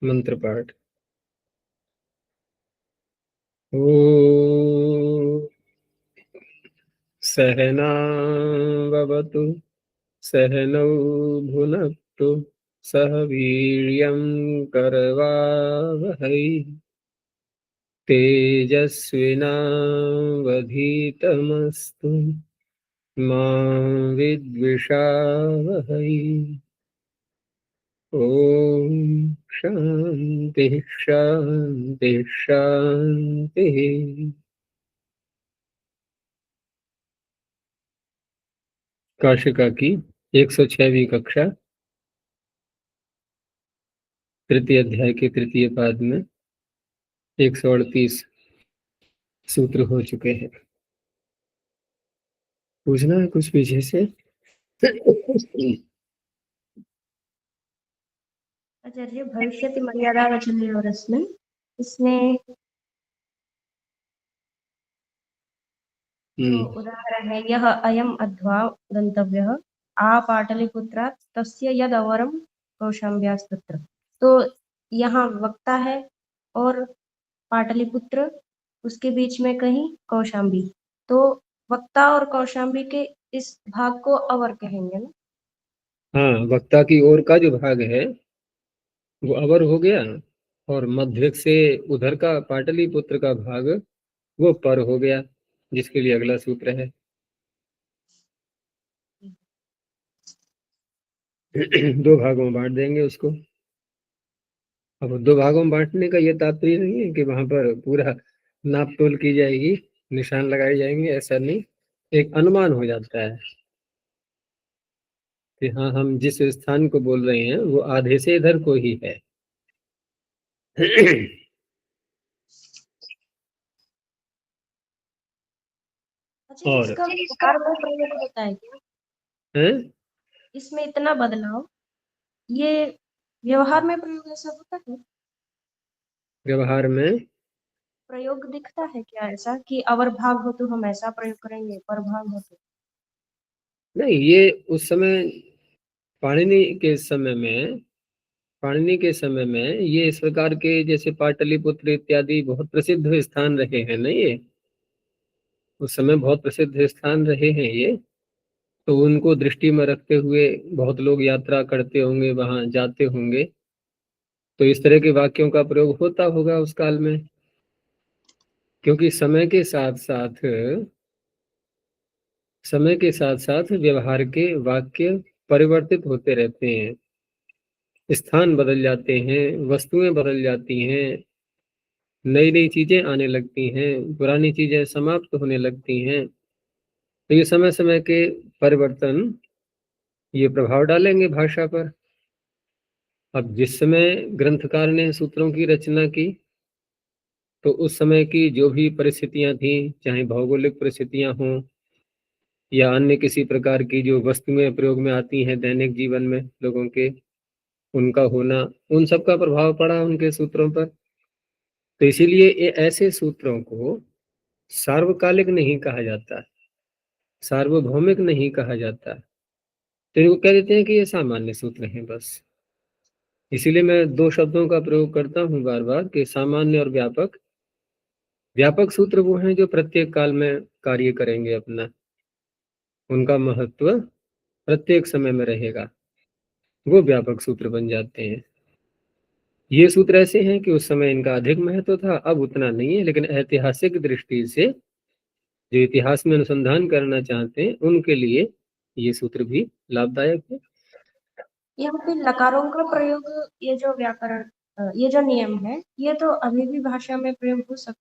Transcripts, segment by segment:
मंत्र पाठ। ॐ सहनावतु सहनौ भुनक्तु सह वीर्यं करवावहै तेजस्विनावधीतमस्तु मा विद्विषावहै। ओम शांति शांति शांति। काशिका की 106वीं कक्षा, तृतीय अध्याय के तृतीय पाद में 138 सूत्र हो चुके हैं। पूछना है कुछ पीछे से? आचार्य, भविष्यति मर्यादा वचने और इसमें जो उदाहरण है, यह अयम अध्वा गंतव्यः आ पाटलिपुत्रात् तस्य यद अवरम कौशाम्ब्यास्तत्र। तो यहाँ वक्ता है और पाटलिपुत्र, उसके बीच में कहीं कौशाम्बी। तो वक्ता और कौशाम्बी के इस भाग को अवर कहेंगे ना? हाँ, वक्ता की ओर का जो भाग है वो अवर हो गया, और मध्य से उधर का पाटलिपुत्र का भाग वो पर हो गया, जिसके लिए अगला सूत्र है। दो भागों में बांट देंगे उसको। अब दो भागों में बांटने का ये तात्पर्य नहीं है कि वहां पर पूरा नाप तोल की जाएगी, निशान लगाए जाएंगे, ऐसा नहीं। एक अनुमान हो जाता है कि हाँ, हम जिस स्थान को बोल रहे हैं वो आधे से इधर को ही है। अच्छा, और इसका व्यवहार में प्रयोग होता है क्या? है? इसमें इतना बदलाव, ये व्यवहार में प्रयोग ऐसा होता है? व्यवहार में प्रयोग दिखता है क्या ऐसा कि अवर भाग हो तो हम ऐसा प्रयोग करेंगे, पर भाग हो तो? नहीं, ये उस समय पाणिनि के समय में, पाणिनि के समय में ये इस प्रकार के जैसे पाटलिपुत्र इत्यादि बहुत प्रसिद्ध स्थान रहे हैं ना, ये उस समय बहुत प्रसिद्ध स्थान रहे हैं ये। तो उनको दृष्टि में रखते हुए बहुत लोग यात्रा करते होंगे, वहां जाते होंगे, तो इस तरह के वाक्यों का प्रयोग होता होगा उस काल में। क्योंकि समय के साथ साथ व्यवहार के वाक्य परिवर्तित होते रहते हैं, स्थान बदल जाते हैं, वस्तुएं बदल जाती हैं, नई नई चीजें आने लगती हैं, पुरानी चीजें समाप्त होने लगती हैं। तो ये समय समय के परिवर्तन ये प्रभाव डालेंगे भाषा पर। अब जिस समय ग्रंथकार ने सूत्रों की रचना की, तो उस समय की जो भी परिस्थितियां थी, चाहे भौगोलिक परिस्थितियां हों या अन्य किसी प्रकार की जो वस्तुएं प्रयोग में आती हैं दैनिक जीवन में लोगों के, उनका होना, उन सब का प्रभाव पड़ा उनके सूत्रों पर। तो इसीलिए ये ऐसे सूत्रों को सार्वकालिक नहीं कहा जाता, सार्वभौमिक नहीं कहा जाता। तो इनको कह देते हैं कि ये सामान्य सूत्र हैं बस। इसीलिए मैं दो शब्दों का प्रयोग करता हूँ बार बार कि सामान्य और व्यापक। व्यापक सूत्र वो हैं जो प्रत्येक काल में कार्य करेंगे अपना, उनका महत्व प्रत्येक समय में रहेगा, वो व्यापक सूत्र बन जाते हैं। ये सूत्र ऐसे हैं कि उस समय इनका अधिक महत्व था, अब उतना नहीं है, लेकिन ऐतिहासिक दृष्टि से जो इतिहास में अनुसंधान करना चाहते हैं उनके लिए ये सूत्र भी लाभदायक है। यहाँ पे लकारों का प्रयोग, ये जो व्याकरण, ये जो नियम है, ये तो अभी भी भाषा में प्रयोग हो सकता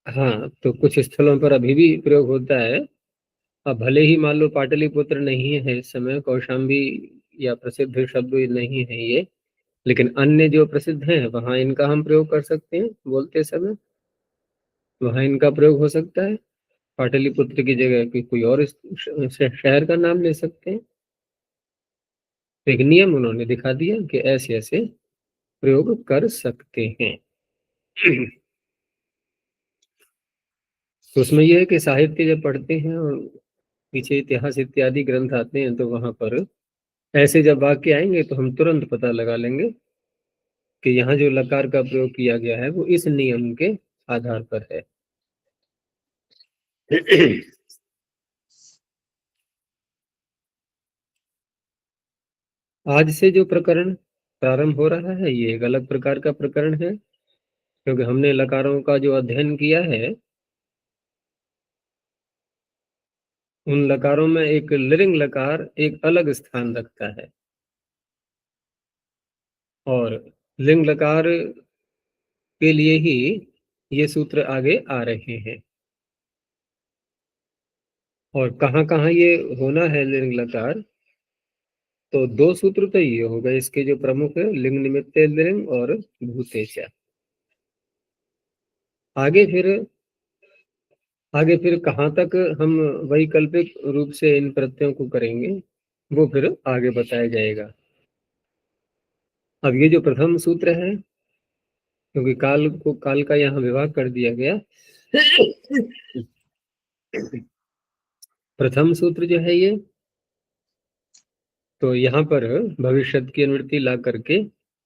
हाँ, तो कुछ स्थलों पर अभी भी प्रयोग होता है। अब भले ही मान लो पाटलिपुत्र नहीं है इस समय, कौशाम्बी या प्रसिद्ध शब्द नहीं है ये, लेकिन अन्य जो प्रसिद्ध हैं वहां इनका हम प्रयोग कर सकते हैं बोलते समय, वहां इनका प्रयोग हो सकता है। पाटलिपुत्र की जगह कोई और शहर का नाम ले सकते हैं। एक नियम उन्होंने दिखा दिया कि ऐसे ऐसे प्रयोग कर सकते हैं। तो उसमें यह है कि साहित्य जब पढ़ते हैं और पीछे इतिहास इत्यादि ग्रंथ आते हैं, तो वहां पर ऐसे जब वाक्य आएंगे तो हम तुरंत पता लगा लेंगे कि यहाँ जो लकार का प्रयोग किया गया है वो इस नियम के आधार पर है। आज से जो प्रकरण प्रारंभ हो रहा है ये एक अलग प्रकार का प्रकरण है, क्योंकि हमने लकारों का जो अध्ययन किया है उन लकारों में एक लिंग लकार एक अलग स्थान रखता है, और लिंग लकार के लिए ही ये सूत्र आगे आ रहे हैं। और कहाँ कहाँ ये होना है लिंग लकार, तो दो सूत्र तो ये हो गए इसके जो प्रमुख है, लिंग निमित्त लिंग और भूतेचा। आगे फिर कहाँ तक हम वैकल्पिक रूप से इन प्रत्ययों को करेंगे वो फिर आगे बताया जाएगा। अब ये जो प्रथम सूत्र है, क्योंकि काल का यहाँ विभाग कर दिया गया, प्रथम सूत्र जो है ये, तो यहाँ पर भविष्यत की अनुवृत्ति ला करके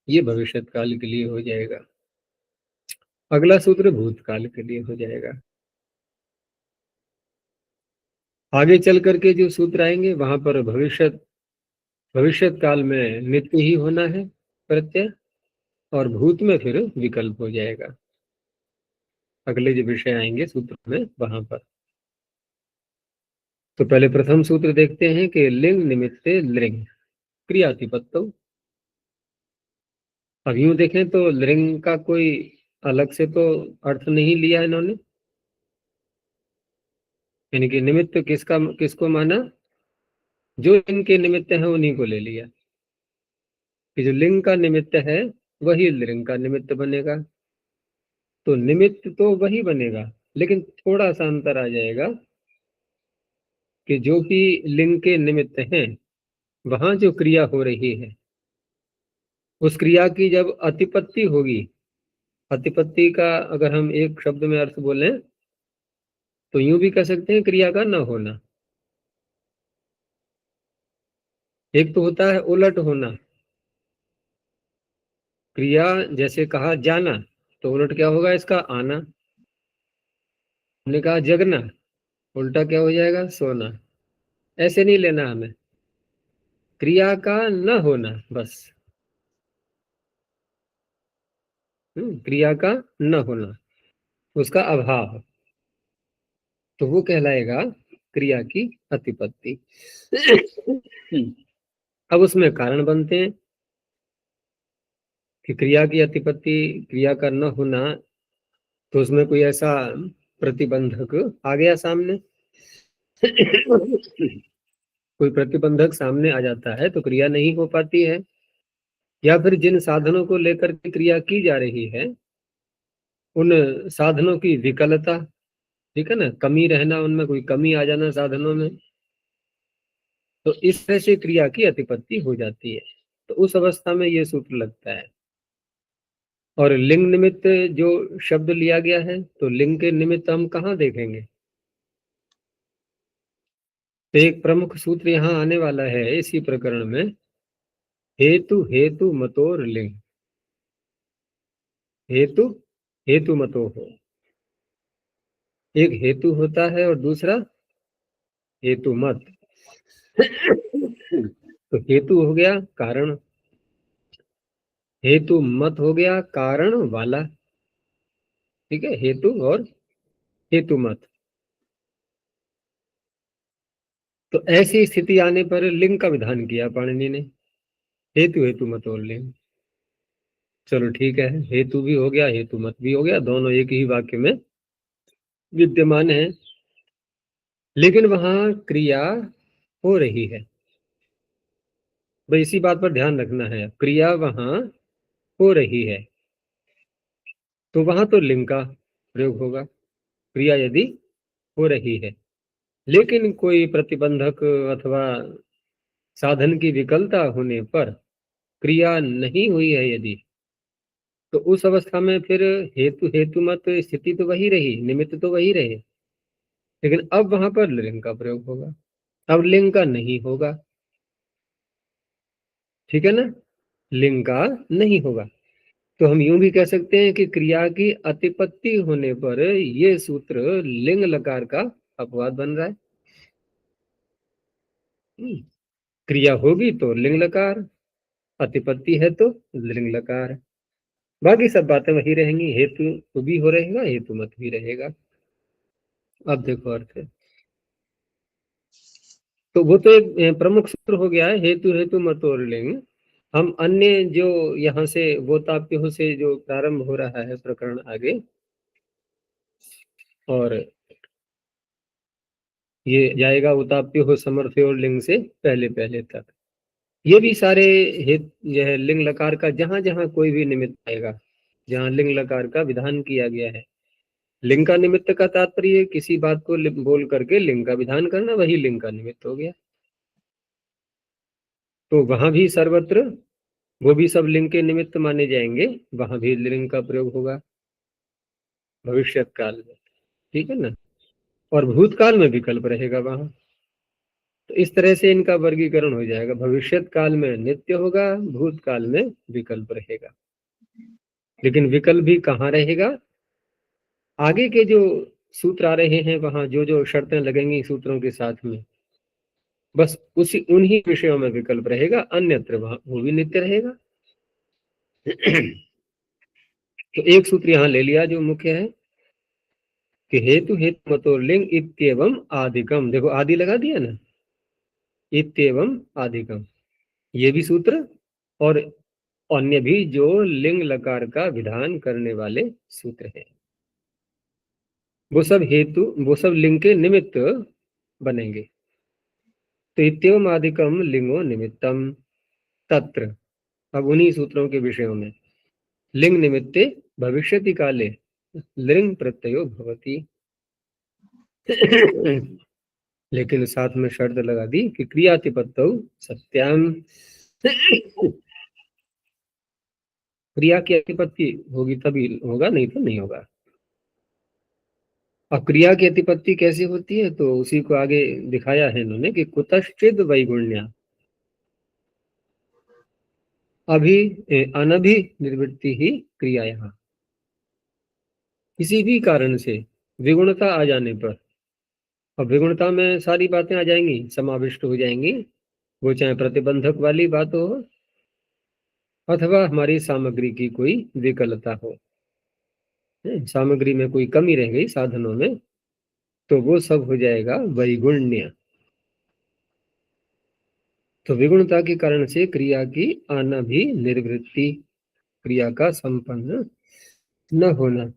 ये भविष्यत काल के लिए हो जाएगा। अगला सूत्र भूतकाल के लिए हो जाएगा। आगे चल करके जो सूत्र आएंगे वहां पर भविष्यत काल में नित्य ही होना है प्रत्यय, और भूत में फिर विकल्प हो जाएगा। अगले जो विषय आएंगे सूत्र में वहां पर। तो पहले प्रथम सूत्र देखते हैं कि लिंग निमित्त लिंग क्रियातिपत्तो। अब यूं देखें तो लिंग का कोई अलग से तो अर्थ नहीं लिया इन्होंने, यानी कि निमित्त किसको माना, जो इनके निमित्त है उन्हीं को ले लिया, कि जो लिंग का निमित्त है वही लिंग का निमित्त बनेगा। तो निमित्त तो वही बनेगा, लेकिन थोड़ा सा अंतर आ जाएगा कि जो भी लिंग के निमित्त हैं वहां जो क्रिया हो रही है उस क्रिया की जब अतिपत्ति होगी, अतिपत्ति का अगर हम एक शब्द में अर्थ बोलें तो यूं भी कह सकते हैं क्रिया का न होना। एक तो होता है उलट होना, क्रिया जैसे कहा जाना, तो उलट क्या होगा इसका, आना। हमने कहा जगना, उल्टा क्या हो जाएगा, सोना। ऐसे नहीं लेना हमें, क्रिया का न होना बस। क्रिया का न होना, उसका अभाव, तो वो कहलाएगा क्रिया की अतिपत्ति। अब उसमें कारण बनते हैं कि क्रिया की अतिपत्ति, क्रिया का न होना, तो उसमें कोई ऐसा प्रतिबंधक आ गया सामने, कोई प्रतिबंधक सामने आ जाता है तो क्रिया नहीं हो पाती है। या फिर जिन साधनों को लेकर के क्रिया की जा रही है उन साधनों की विकलता, ठीक है ना, कमी रहना, उनमें कोई कमी आ जाना साधनों में, तो इस तरह से क्रिया की अतिपत्ति हो जाती है। तो उस अवस्था में ये सूत्र लगता है। और लिंग निमित्त जो शब्द लिया गया है, तो लिंग के निमित्त हम कहाँ देखेंगे, तो एक प्रमुख सूत्र यहाँ आने वाला है इसी प्रकरण में, हेतु हेतु मतोर लिंग। हेतु हेतु मतो हो, एक हेतु होता है और दूसरा हेतु मत। तो हेतु हो गया कारण, हेतु मत हो गया कारण वाला, ठीक है, हेतु और हेतु मत। तो ऐसी स्थिति आने पर लिंग का विधान किया पाणिनि ने, हेतु हेतु मत और लिंग। चलो ठीक है, हेतु भी हो गया हेतु मत भी हो गया, दोनों एक ही वाक्य में विद्यमान है, लेकिन वहां क्रिया हो रही है। भाई इसी बात पर ध्यान रखना है, क्रिया वहां हो रही है तो वहां तो लिंग का प्रयोग होगा, क्रिया यदि हो रही है। लेकिन कोई प्रतिबंधक अथवा साधन की विकलता होने पर क्रिया नहीं हुई है यदि, तो उस अवस्था में फिर हेतु हेतु मत स्थिति तो वही रही, निमित्त तो वही रहे, लेकिन अब वहां पर लिंग का प्रयोग होगा, अब लिंग का नहीं होगा, ठीक है ना, लिंग का नहीं होगा। तो हम यूं भी कह सकते हैं कि क्रिया की अतिपत्ति होने पर ये सूत्र लिंग लकार का अपवाद बन रहा है। क्रिया होगी तो लिंग लकार, अतिपत्ति है तो लिंग लकार, बाकी सब बातें वही रहेंगी, हेतु भी हो रहेगा, हेतु मत भी रहेगा। अब देखो अर्थ है, तो वो तो एक प्रमुख सूत्र हो गया है, हेतु हेतु मत और लिंग। हम अन्य जो यहाँ से वो ताप्य से जो प्रारंभ हो रहा है प्रकरण आगे, और ये जाएगा उताप्य हो समर्थ और लिंग से पहले पहले तक, ये भी सारे हेत यह लिंग लकार का जहां जहां कोई भी निमित्त आएगा, जहां लिंग लकार का विधान किया गया है। लिंग का निमित्त का तात्पर्य किसी बात को बोल करके लिंग का विधान करना, वही लिंग का निमित्त हो गया। तो वहां भी सर्वत्र वो भी सब लिंग के निमित्त माने जाएंगे, वहां भी लिंग का प्रयोग होगा भविष्य काल में, ठीक है ना। और भूतकाल में विकल्प रहेगा वहां। तो इस तरह से इनका वर्गीकरण हो जाएगा, भविष्यत काल में नित्य होगा, भूतकाल में विकल्प रहेगा। लेकिन विकल्प भी कहाँ रहेगा, आगे के जो सूत्र आ रहे हैं वहां जो जो शर्तें लगेंगी सूत्रों के साथ में, बस उसी उन्हीं विषयों में विकल्प रहेगा, अन्यत्र वहां वो भी नित्य रहेगा। तो एक सूत्र यहाँ ले लिया जो मुख्य है कि हेतु हेतु मतो लिंग इत्येवम आदिकम, देखो आदि लगा दिया ना, इत्येवम आदिकम, ये भी सूत्र, और अन्य भी जो लिंग लकार का विधान करने वाले सूत्र हैं, वो सब हेतु, वो सब लिंग के निमित्त बनेंगे। तो इत्येवम आदिकम लिंगो निमित्तम तत्र, अब उन्हीं सूत्रों के विषयों में, लिंग निमित्ते भविष्यति काले लिंग प्रत्ययो भवति। लेकिन साथ में शर्त लगा दी कि क्रियातिपत्तौ सत्याम, क्रिया की अतिपत्ति होगी तभी होगा, नहीं तो नहीं होगा। अब क्रिया की अतिपत्ति कैसे होती है, तो उसी को आगे दिखाया है इन्होंने कि कुतश्चिद वैगुण्या, अभी अनभि निर्वृत्ति ही क्रिया, यहाँ किसी भी कारण से विगुणता आ जाने पर, और विगुणता में सारी बातें आ जाएंगी, समाविष्ट हो जाएंगी, वो चाहे प्रतिबंधक वाली बात हो अथवा हमारी सामग्री की कोई विकलता हो, सामग्री में कोई कमी रह गई साधनों में, तो वो सब हो जाएगा वैगुण्य। तो विगुणता के कारण से क्रिया की आना भी निर्वृत्ति, क्रिया का संपन्न न होना,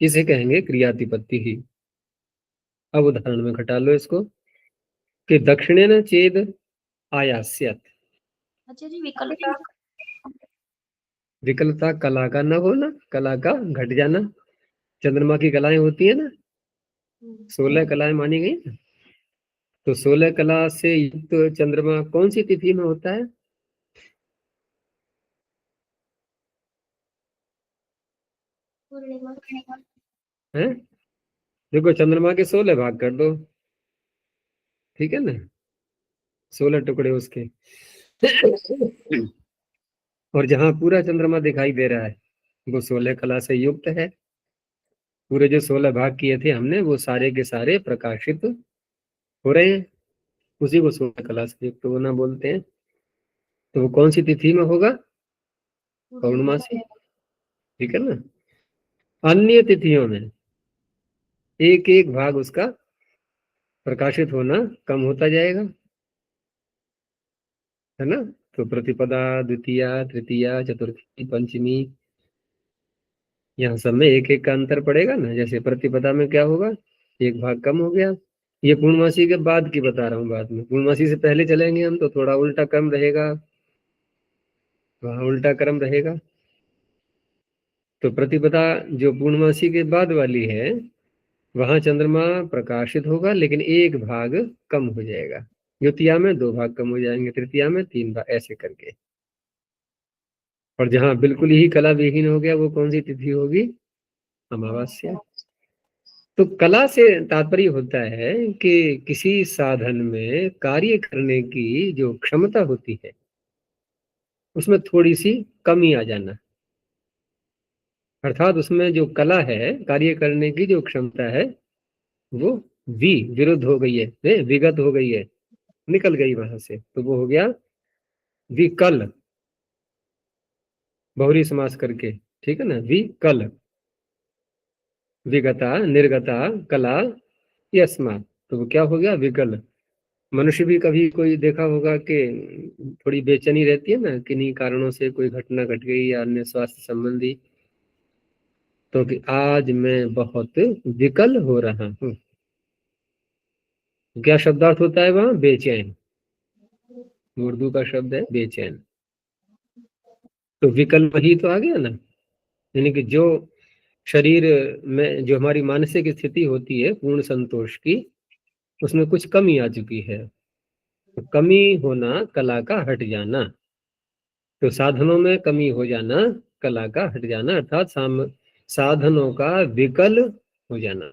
इसे कहेंगे क्रियातिपत्ति ही। अब उदाहरण में घटा लो इसको कि दक्षिणेन चेद आयास्यत, अच्छा जी, विकल्पता विकलता कला का न होना, कला का घट जाना, चंद्रमा की कलाएं होती है ना, 16 कलाएं मानी गई ना, तो 16 कला से युक्त चंद्रमा कौन सी तिथि में होता है? पूर्णिमा। हैं? देखो चंद्रमा के 16 भाग कर दो, ठीक है ना, 16 टुकड़े उसके। और जहां पूरा चंद्रमा दिखाई दे रहा है वो 16 कला से युक्त है। पूरे जो 16 भाग किए थे हमने वो सारे के सारे प्रकाशित हो रहे हैं, उसी को 16 कला से युक्त होना बोलते हैं। तो वो कौन सी तिथि में होगा? पौर्णमासी, ठीक है ना। अन्य तिथियों में एक एक भाग उसका प्रकाशित होना कम होता जाएगा, है ना। तो प्रतिपदा, द्वितीया, तृतीया, चतुर्थी, पंचमी, यहाँ सब में एक एक का अंतर पड़ेगा ना। जैसे प्रतिपदा में क्या होगा, एक भाग कम हो गया। ये पूर्णमासी के बाद की बता रहा हूँ, बाद में पूर्णमासी से पहले चलेंगे हम तो थोड़ा उल्टा क्रम रहेगा, वहाँ उल्टा क्रम रहेगा। तो प्रतिपदा जो पूर्णमासी के बाद वाली है वहां चंद्रमा प्रकाशित होगा लेकिन एक भाग कम हो जाएगा, द्वितीया में 2 भाग कम हो जाएंगे, तृतीया में 3 भाग, ऐसे करके। और जहां बिल्कुल ही कला विहीन हो गया वो कौन सी तिथि होगी? अमावस्या। तो कला से तात्पर्य होता है कि किसी साधन में कार्य करने की जो क्षमता होती है उसमें थोड़ी सी कमी आ जाना, अर्थात उसमें जो कला है, कार्य करने की जो क्षमता है, वो विरुद्ध हो गई है, विगत हो गई है, निकल गई वहां से, तो वो हो गया विकल, बहुरी समास करके, ठीक है ना, विकल, विगता निर्गता कला यस्मात्, तो वो क्या हो गया, विकल। मनुष्य भी कभी कोई देखा होगा कि थोड़ी बेचैनी रहती है ना, किन्हीं कारणों से कोई घटना घट गई या अन्य स्वास्थ्य संबंधी, तो कि आज मैं बहुत विकल हो रहा हूँ, क्या शब्दार्थ होता है वहां, बेचैन, उर्दू का शब्द है बेचैन, तो विकल वही तो आ गया ना, यानी कि जो शरीर में जो हमारी मानसिक स्थिति होती है पूर्ण संतोष की, उसमें कुछ कमी आ चुकी है, तो कमी होना कला का हट जाना, तो साधनों में कमी हो जाना कला का हट जाना, अर्थात साधनों का विकल हो जाना,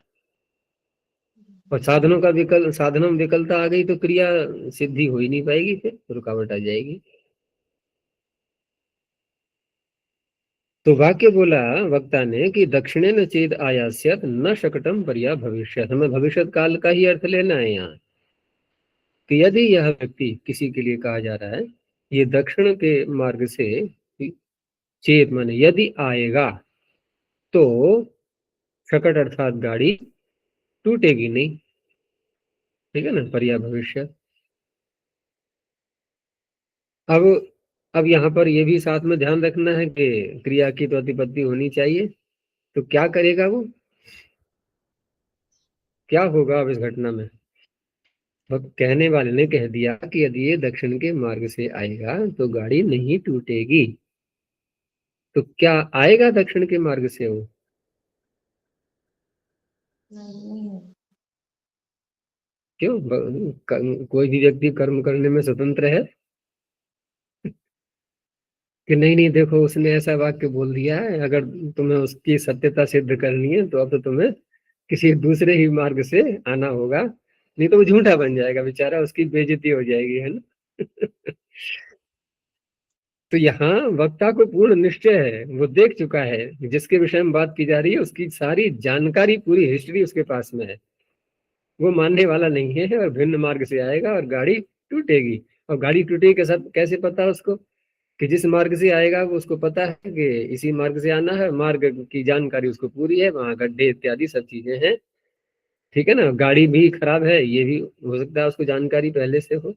और साधनों का साधनों में विकलता आ गई तो क्रिया सिद्धि हो ही नहीं पाएगी, फिर रुकावट आ जाएगी। तो वाक्य बोला वक्ता ने कि दक्षिणेन चेद आयास्यत न शकटम पर्या भविष्य, हमें भविष्य काल का ही अर्थ लेना है यहाँ, कि यदि यह व्यक्ति, किसी के लिए कहा जा रहा है, ये दक्षिण के मार्ग से चेत माने यदि आएगा, तो शकट अर्थात गाड़ी टूटेगी नहीं, ठीक है ना, पर्या भविष्य। अब अब यहाँ पर ये भी साथ में ध्यान रखना है कि क्रिया की तो अतिपत्ति होनी चाहिए, तो क्या करेगा वो, क्या होगा अब इस घटना में, तो कहने वाले ने कह दिया कि यदि ये दक्षिण के मार्ग से आएगा तो गाड़ी नहीं टूटेगी, तो क्या आएगा दक्षिण के मार्ग से वो, नहीं। क्यों, कोई भी व्यक्ति कर्म करने में स्वतंत्र है कि नहीं, नहीं देखो उसने ऐसा वाक्य बोल दिया है, अगर तुम्हें उसकी सत्यता सिद्ध करनी है तो अब तो तुम्हें किसी दूसरे ही मार्ग से आना होगा, नहीं तो वो झूठा बन जाएगा बेचारा, उसकी बेइज्जती हो जाएगी, है ना। तो यहाँ वक्ता को पूर्ण निश्चय है, वो देख चुका है जिसके विषय में बात की जा रही है, उसकी सारी जानकारी, पूरी हिस्ट्री उसके पास में है, वो मानने वाला नहीं है और भिन्न मार्ग से आएगा और गाड़ी टूटेगी। और गाड़ी टूटेगी कैसे पता उसको, कि जिस मार्ग से आएगा वो उसको पता है कि इसी मार्ग से आना है, मार्ग की जानकारी उसको पूरी है, वहां गड्ढे इत्यादि सब चीजें हैं, ठीक है ना, गाड़ी भी खराब है ये भी हो सकता है उसको जानकारी पहले से हो,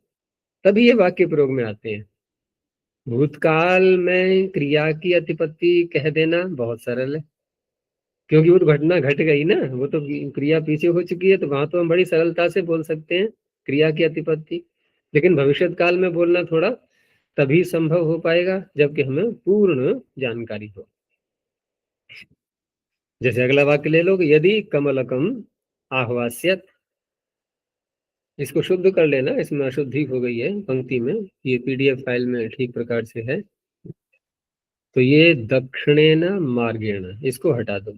तभी ये वाक्य प्रयोग में आते हैं। भूतकाल में क्रिया की अतिपत्ति कह देना बहुत सरल है, क्योंकि वो तो घटना घट गई ना, वो तो क्रिया पीछे हो चुकी है, तो वहां तो हम बड़ी सरलता से बोल सकते हैं क्रिया की अतिपत्ति, लेकिन भविष्य काल में बोलना थोड़ा तभी संभव हो पाएगा जबकि हमें पूर्ण जानकारी हो। जैसे अगला वाक्य ले लो कि यदि कमलकम आह्वास्यत, इसको शुद्ध कर लेना, इसमें अशुद्धि हो गई है पंक्ति में, ये पीडीएफ फाइल में ठीक प्रकार से है, तो ये दक्षिणेन मार्गेण इसको हटा दो,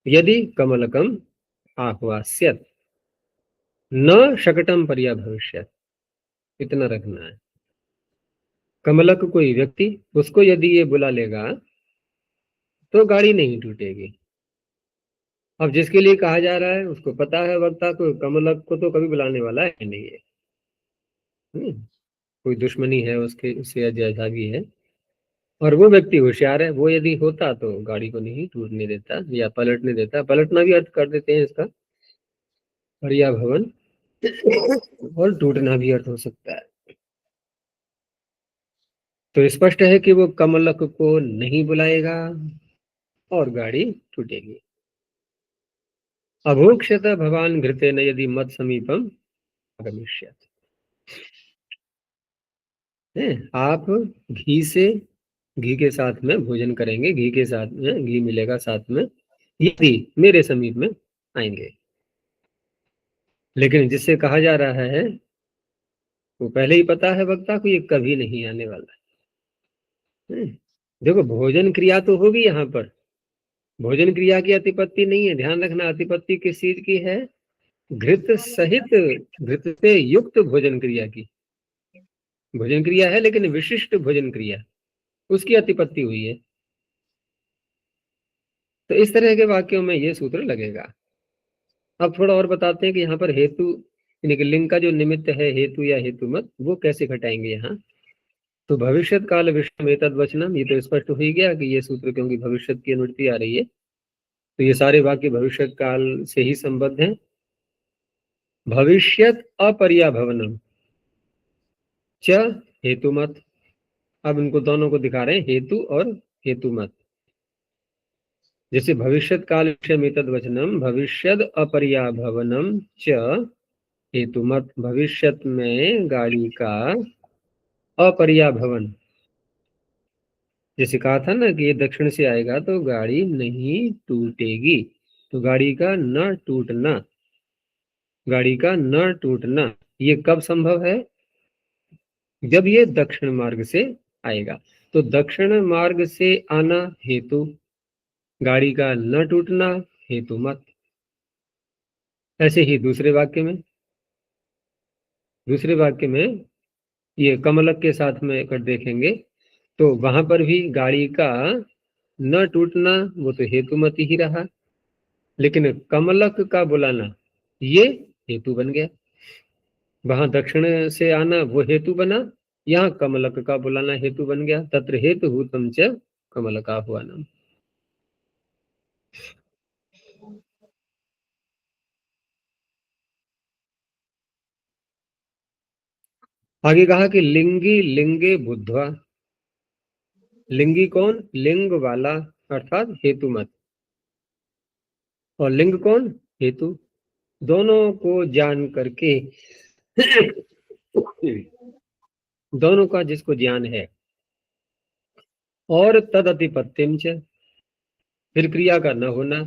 यदि कमलकम आह्वास्यत न शकटम पर्या भविष्य, इतना रखना है। कमलक कोई व्यक्ति, उसको यदि ये बुला लेगा तो गाड़ी नहीं टूटेगी। अब जिसके लिए कहा जा रहा है उसको पता है, वक्ता को, कमलक को तो कभी बुलाने वाला है नहीं है, कोई दुश्मनी है उसके, उससे ज्यादा भी है, और वो व्यक्ति होशियार है, वो यदि होता तो गाड़ी को नहीं टूटने देता या पलटने देता, पलटना भी अर्थ कर देते हैं इसका पर्या भवन, और टूटना भी अर्थ हो सकता है। तो स्पष्ट है कि वो कमलक को नहीं बुलाएगा और गाड़ी टूटेगी। अभोक्षत भवान घृतेन यदि मत समीपम आगमिष्यत, आप घी के साथ में भोजन करेंगे, घी के साथ में घी मिलेगा साथ में, यदि मेरे समीप में आएंगे, लेकिन जिससे कहा जा रहा है वो पहले ही पता है वक्ता को ये कभी नहीं आने वाला है। देखो भोजन क्रिया तो होगी यहाँ पर, भोजन क्रिया की अतिपत्ति नहीं है, ध्यान रखना, अतिपत्ति किस चीज की है, घृत सहित, घृत से युक्त भोजन क्रिया की, भोजन क्रिया है लेकिन विशिष्ट भोजन क्रिया, उसकी अतिपत्ति हुई है। तो इस तरह के वाक्यों में ये सूत्र लगेगा। अब थोड़ा और बताते हैं कि यहाँ पर हेतु यानी कि लिंग का जो निमित्त है हेतु या हेतु मत, वो कैसे घटाएंगे यहाँ। तो भविष्यत काल विषम एतद् वचनम, ये तो स्पष्ट हो ही गया कि ये सूत्र क्योंकि भविष्यत की अनुवृत्ति आ रही है, तो ये सारे वाक्य भविष्यत काल से ही संबद्ध हैं। भविष्यत अपर्याभवनम च हेतुमत, अब इनको दोनों को दिखा रहे हैं, हेतु और हेतुमत। जैसे भविष्यत काल विषम एतद् वचनम भविष्यद अपर्याभवनम च हेतुमत, भविष्यत में गाड़ी का अपर्याभवन, जैसे कहा था ना कि ये दक्षिण से आएगा तो गाड़ी नहीं टूटेगी, तो गाड़ी का न टूटना, गाड़ी का न टूटना ये कब संभव है, जब ये दक्षिण मार्ग से आएगा। तो दक्षिण मार्ग से आना हेतु, गाड़ी का न टूटना हेतु मत। ऐसे ही दूसरे वाक्य में ये कमलक के साथ में कर देखेंगे तो वहां पर भी गाड़ी का न टूटना वो तो हेतुमती ही रहा, लेकिन कमलक का बुलाना ये हेतु बन गया। वहां दक्षिण से आना वो हेतु बना, यहाँ कमलक का बुलाना हेतु बन गया। तत्र हेतु भूतम च कमलका हुआ नाम। आगे कहा कि लिंगी लिंगे बुद्धवा, लिंगी कौन, लिंग वाला अर्थात हेतु मत, और लिंग कौन, हेतु, दोनों को जान करके दोनों का जिसको ज्ञान है, और तद अतिपत्तिम च, फिर क्रिया का न होना,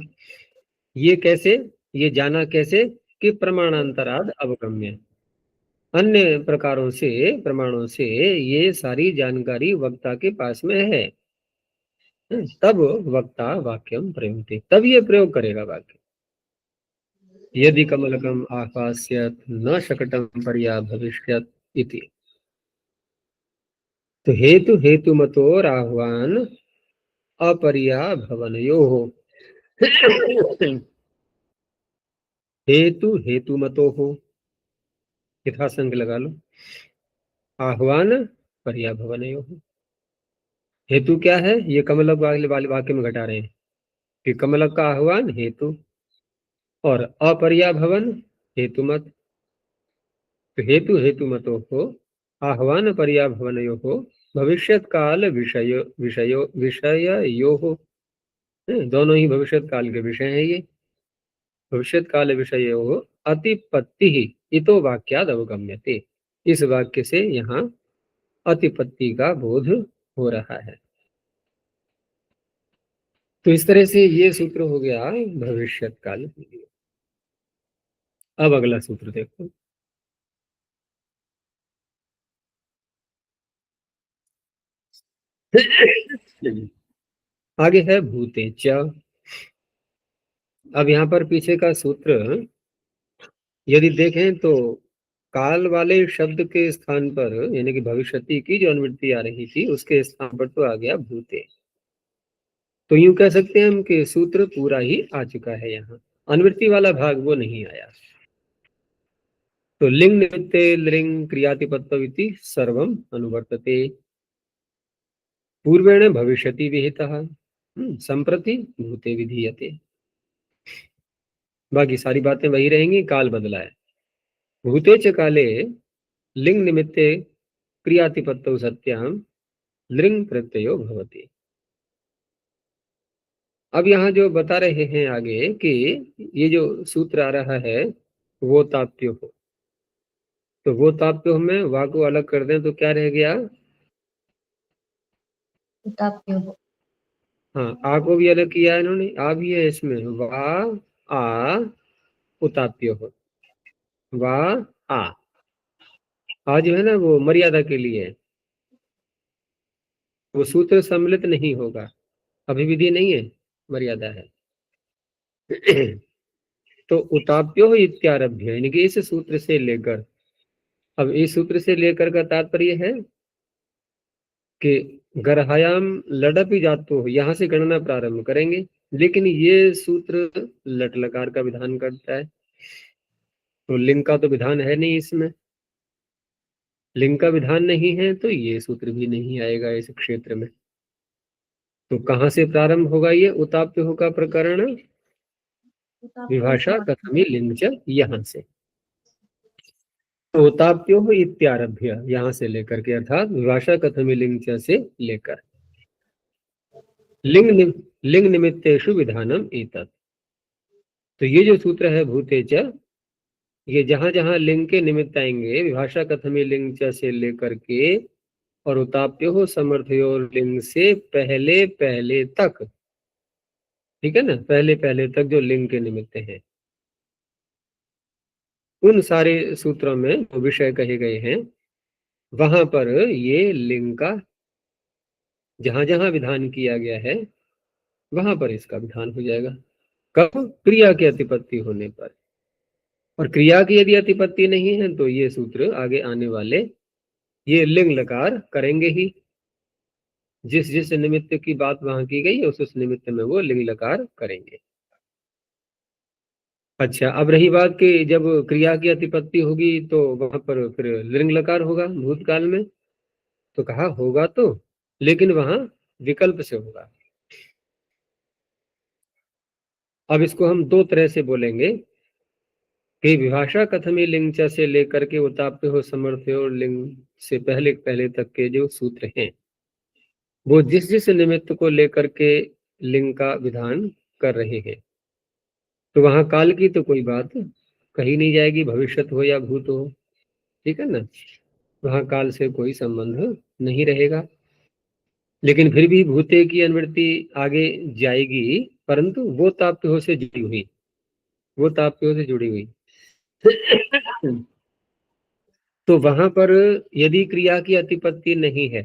ये कैसे, ये जाना कैसे कि प्रमाणांतराद अवगम्य, अन्य प्रकारों से प्रमाणों से ये सारी जानकारी वक्ता के पास में है, तब वक्ता वाक्यम प्रयुक्ति, तब ये प्रयोग करेगा वाक्य। यदि कमलकम आपास्यत न शकटम पर्या भविष्यत इति। तो हेतु हेतु मतोर आह्वान अपर्या भवनयोः हेतु हेतु मतो हो, यथासंग लगा लो, आह्वान पर्या भवनयोः। हेतु क्या है, ये कमलक वाले वाक्य में घटा रहे हैं कि कमलक का आह्वान हेतु और अपर्या भवन हेतु मत। तो हेतु हेतु मतो हो आह्वान पर्या भवनयो हो भविष्यत काल विषय हो, दोनों ही भविष्यत काल के विषय हैं ये। भविष्यत काल विषय हो अतिपत्ति ही इतो वाक्याद अवगम्यते, इस वाक्य से यहाँ अतिपत्ति का बोध हो रहा है। तो इस तरह से ये सूत्र हो गया भविष्यत काल के लिए। अब अगला सूत्र देखो, आगे है भूतेच। अब यहाँ पर पीछे का सूत्र यदि देखें तो काल वाले शब्द के स्थान पर यानी कि भविष्यति की जो अनुवृत्ति आ रही थी उसके स्थान पर तो आ गया भूते। तो यूं कह सकते हैं हम कि सूत्र पूरा ही आ चुका है, यहाँ अनुवृत्ति वाला भाग वो नहीं आया। तो लिंग निमित्ते लिंग क्रियातिपत्तविति सर्वम अनुवर्तते, पूर्वेण भविष्यति विहितः संप्रति भूते विधीयते। बाकी सारी बातें वही रहेंगी, काल बदला है। भूते च काले लिंग निमित्ते क्रियातिपत्तौ सत्याम लिंग प्रत्ययो भवति। अब यहाँ जो बता रहे हैं आगे कि ये जो सूत्र आ रहा है वो ताप्य हो, तो वो ताप्य में वा को अलग कर दें तो क्या रह गया, उताप्य हो। हाँ आ को भी अलग किया है इन्होंने, आ भी है इसमें, वा आ उताप्य हो, वा आ जो है ना वो मर्यादा के लिए, वो सूत्र सम्मिलित नहीं होगा, अभिविधि नहीं है, मर्यादा है। तो उताप्यो इत्यारभ्य यानी कि इस सूत्र से लेकर अब इस सूत्र से लेकर का तात्पर्य है कि गर्हायाम लडपी जातो, यहां से गणना प्रारंभ करेंगे, लेकिन ये सूत्र लट लकार का विधान करता है, तो लिंग का तो विधान है नहीं इसमें। लिंग का विधान नहीं है तो ये सूत्र भी नहीं आएगा इस क्षेत्र में। तो कहां से प्रारंभ होगा ये उताप्य का प्रकरण? विभाषा कथमी लिंग च, यहां से उताप्यो इत्यारभ्य, यहां से लेकर के, अर्थात विभाषा कथमी लिंग च से लेकर लिंग निमित्तेषु विधानम एतत्। तो ये जो सूत्र है भूते च, ये जहां जहां लिंग के निमित्त आएंगे, विभाषा कथमी लिंग च से लेकर के और उताप्यो समर्थयो लिंग से पहले पहले तक, ठीक है ना, पहले पहले तक जो लिंग के निमित्त है, उन सारे सूत्रों में विषय कहे गए हैं, वहां पर ये लिंग का जहां जहां विधान किया गया है वहां पर इसका विधान हो जाएगा। कब? क्रिया की अतिपत्ति होने पर। और क्रिया की यदि अतिपत्ति नहीं है तो ये सूत्र आगे आने वाले ये लिंग लकार करेंगे ही। जिस जिस निमित्त की बात वहां की गई है उस निमित्त में वो लिंग लकार करेंगे। अच्छा, अब रही बात कि जब क्रिया की अतिपत्ति होगी तो वहां पर फिर लिंग लकार होगा भूतकाल में, तो कहा होगा तो, लेकिन वहां विकल्प से होगा। अब इसको हम दो तरह से बोलेंगे कि विभाषा कथमी लिंग च से लेकर के उताप्य हो समर्थ्य और लिंग से पहले पहले तक के जो सूत्र हैं, वो जिस जिस निमित्त को लेकर के लिंग का विधान कर रहे हैं, तो वहां काल की तो कोई बात कही नहीं जाएगी, भविष्यत हो या भूत हो, ठीक है ना, वहां काल से कोई संबंध नहीं रहेगा। लेकिन फिर भी भूते की अनुवृत्ति आगे जाएगी, परंतु वो ताप्य से जुड़ी हुई, वो ताप्य से जुड़ी हुई। तो वहां पर यदि क्रिया की अतिपत्ति नहीं है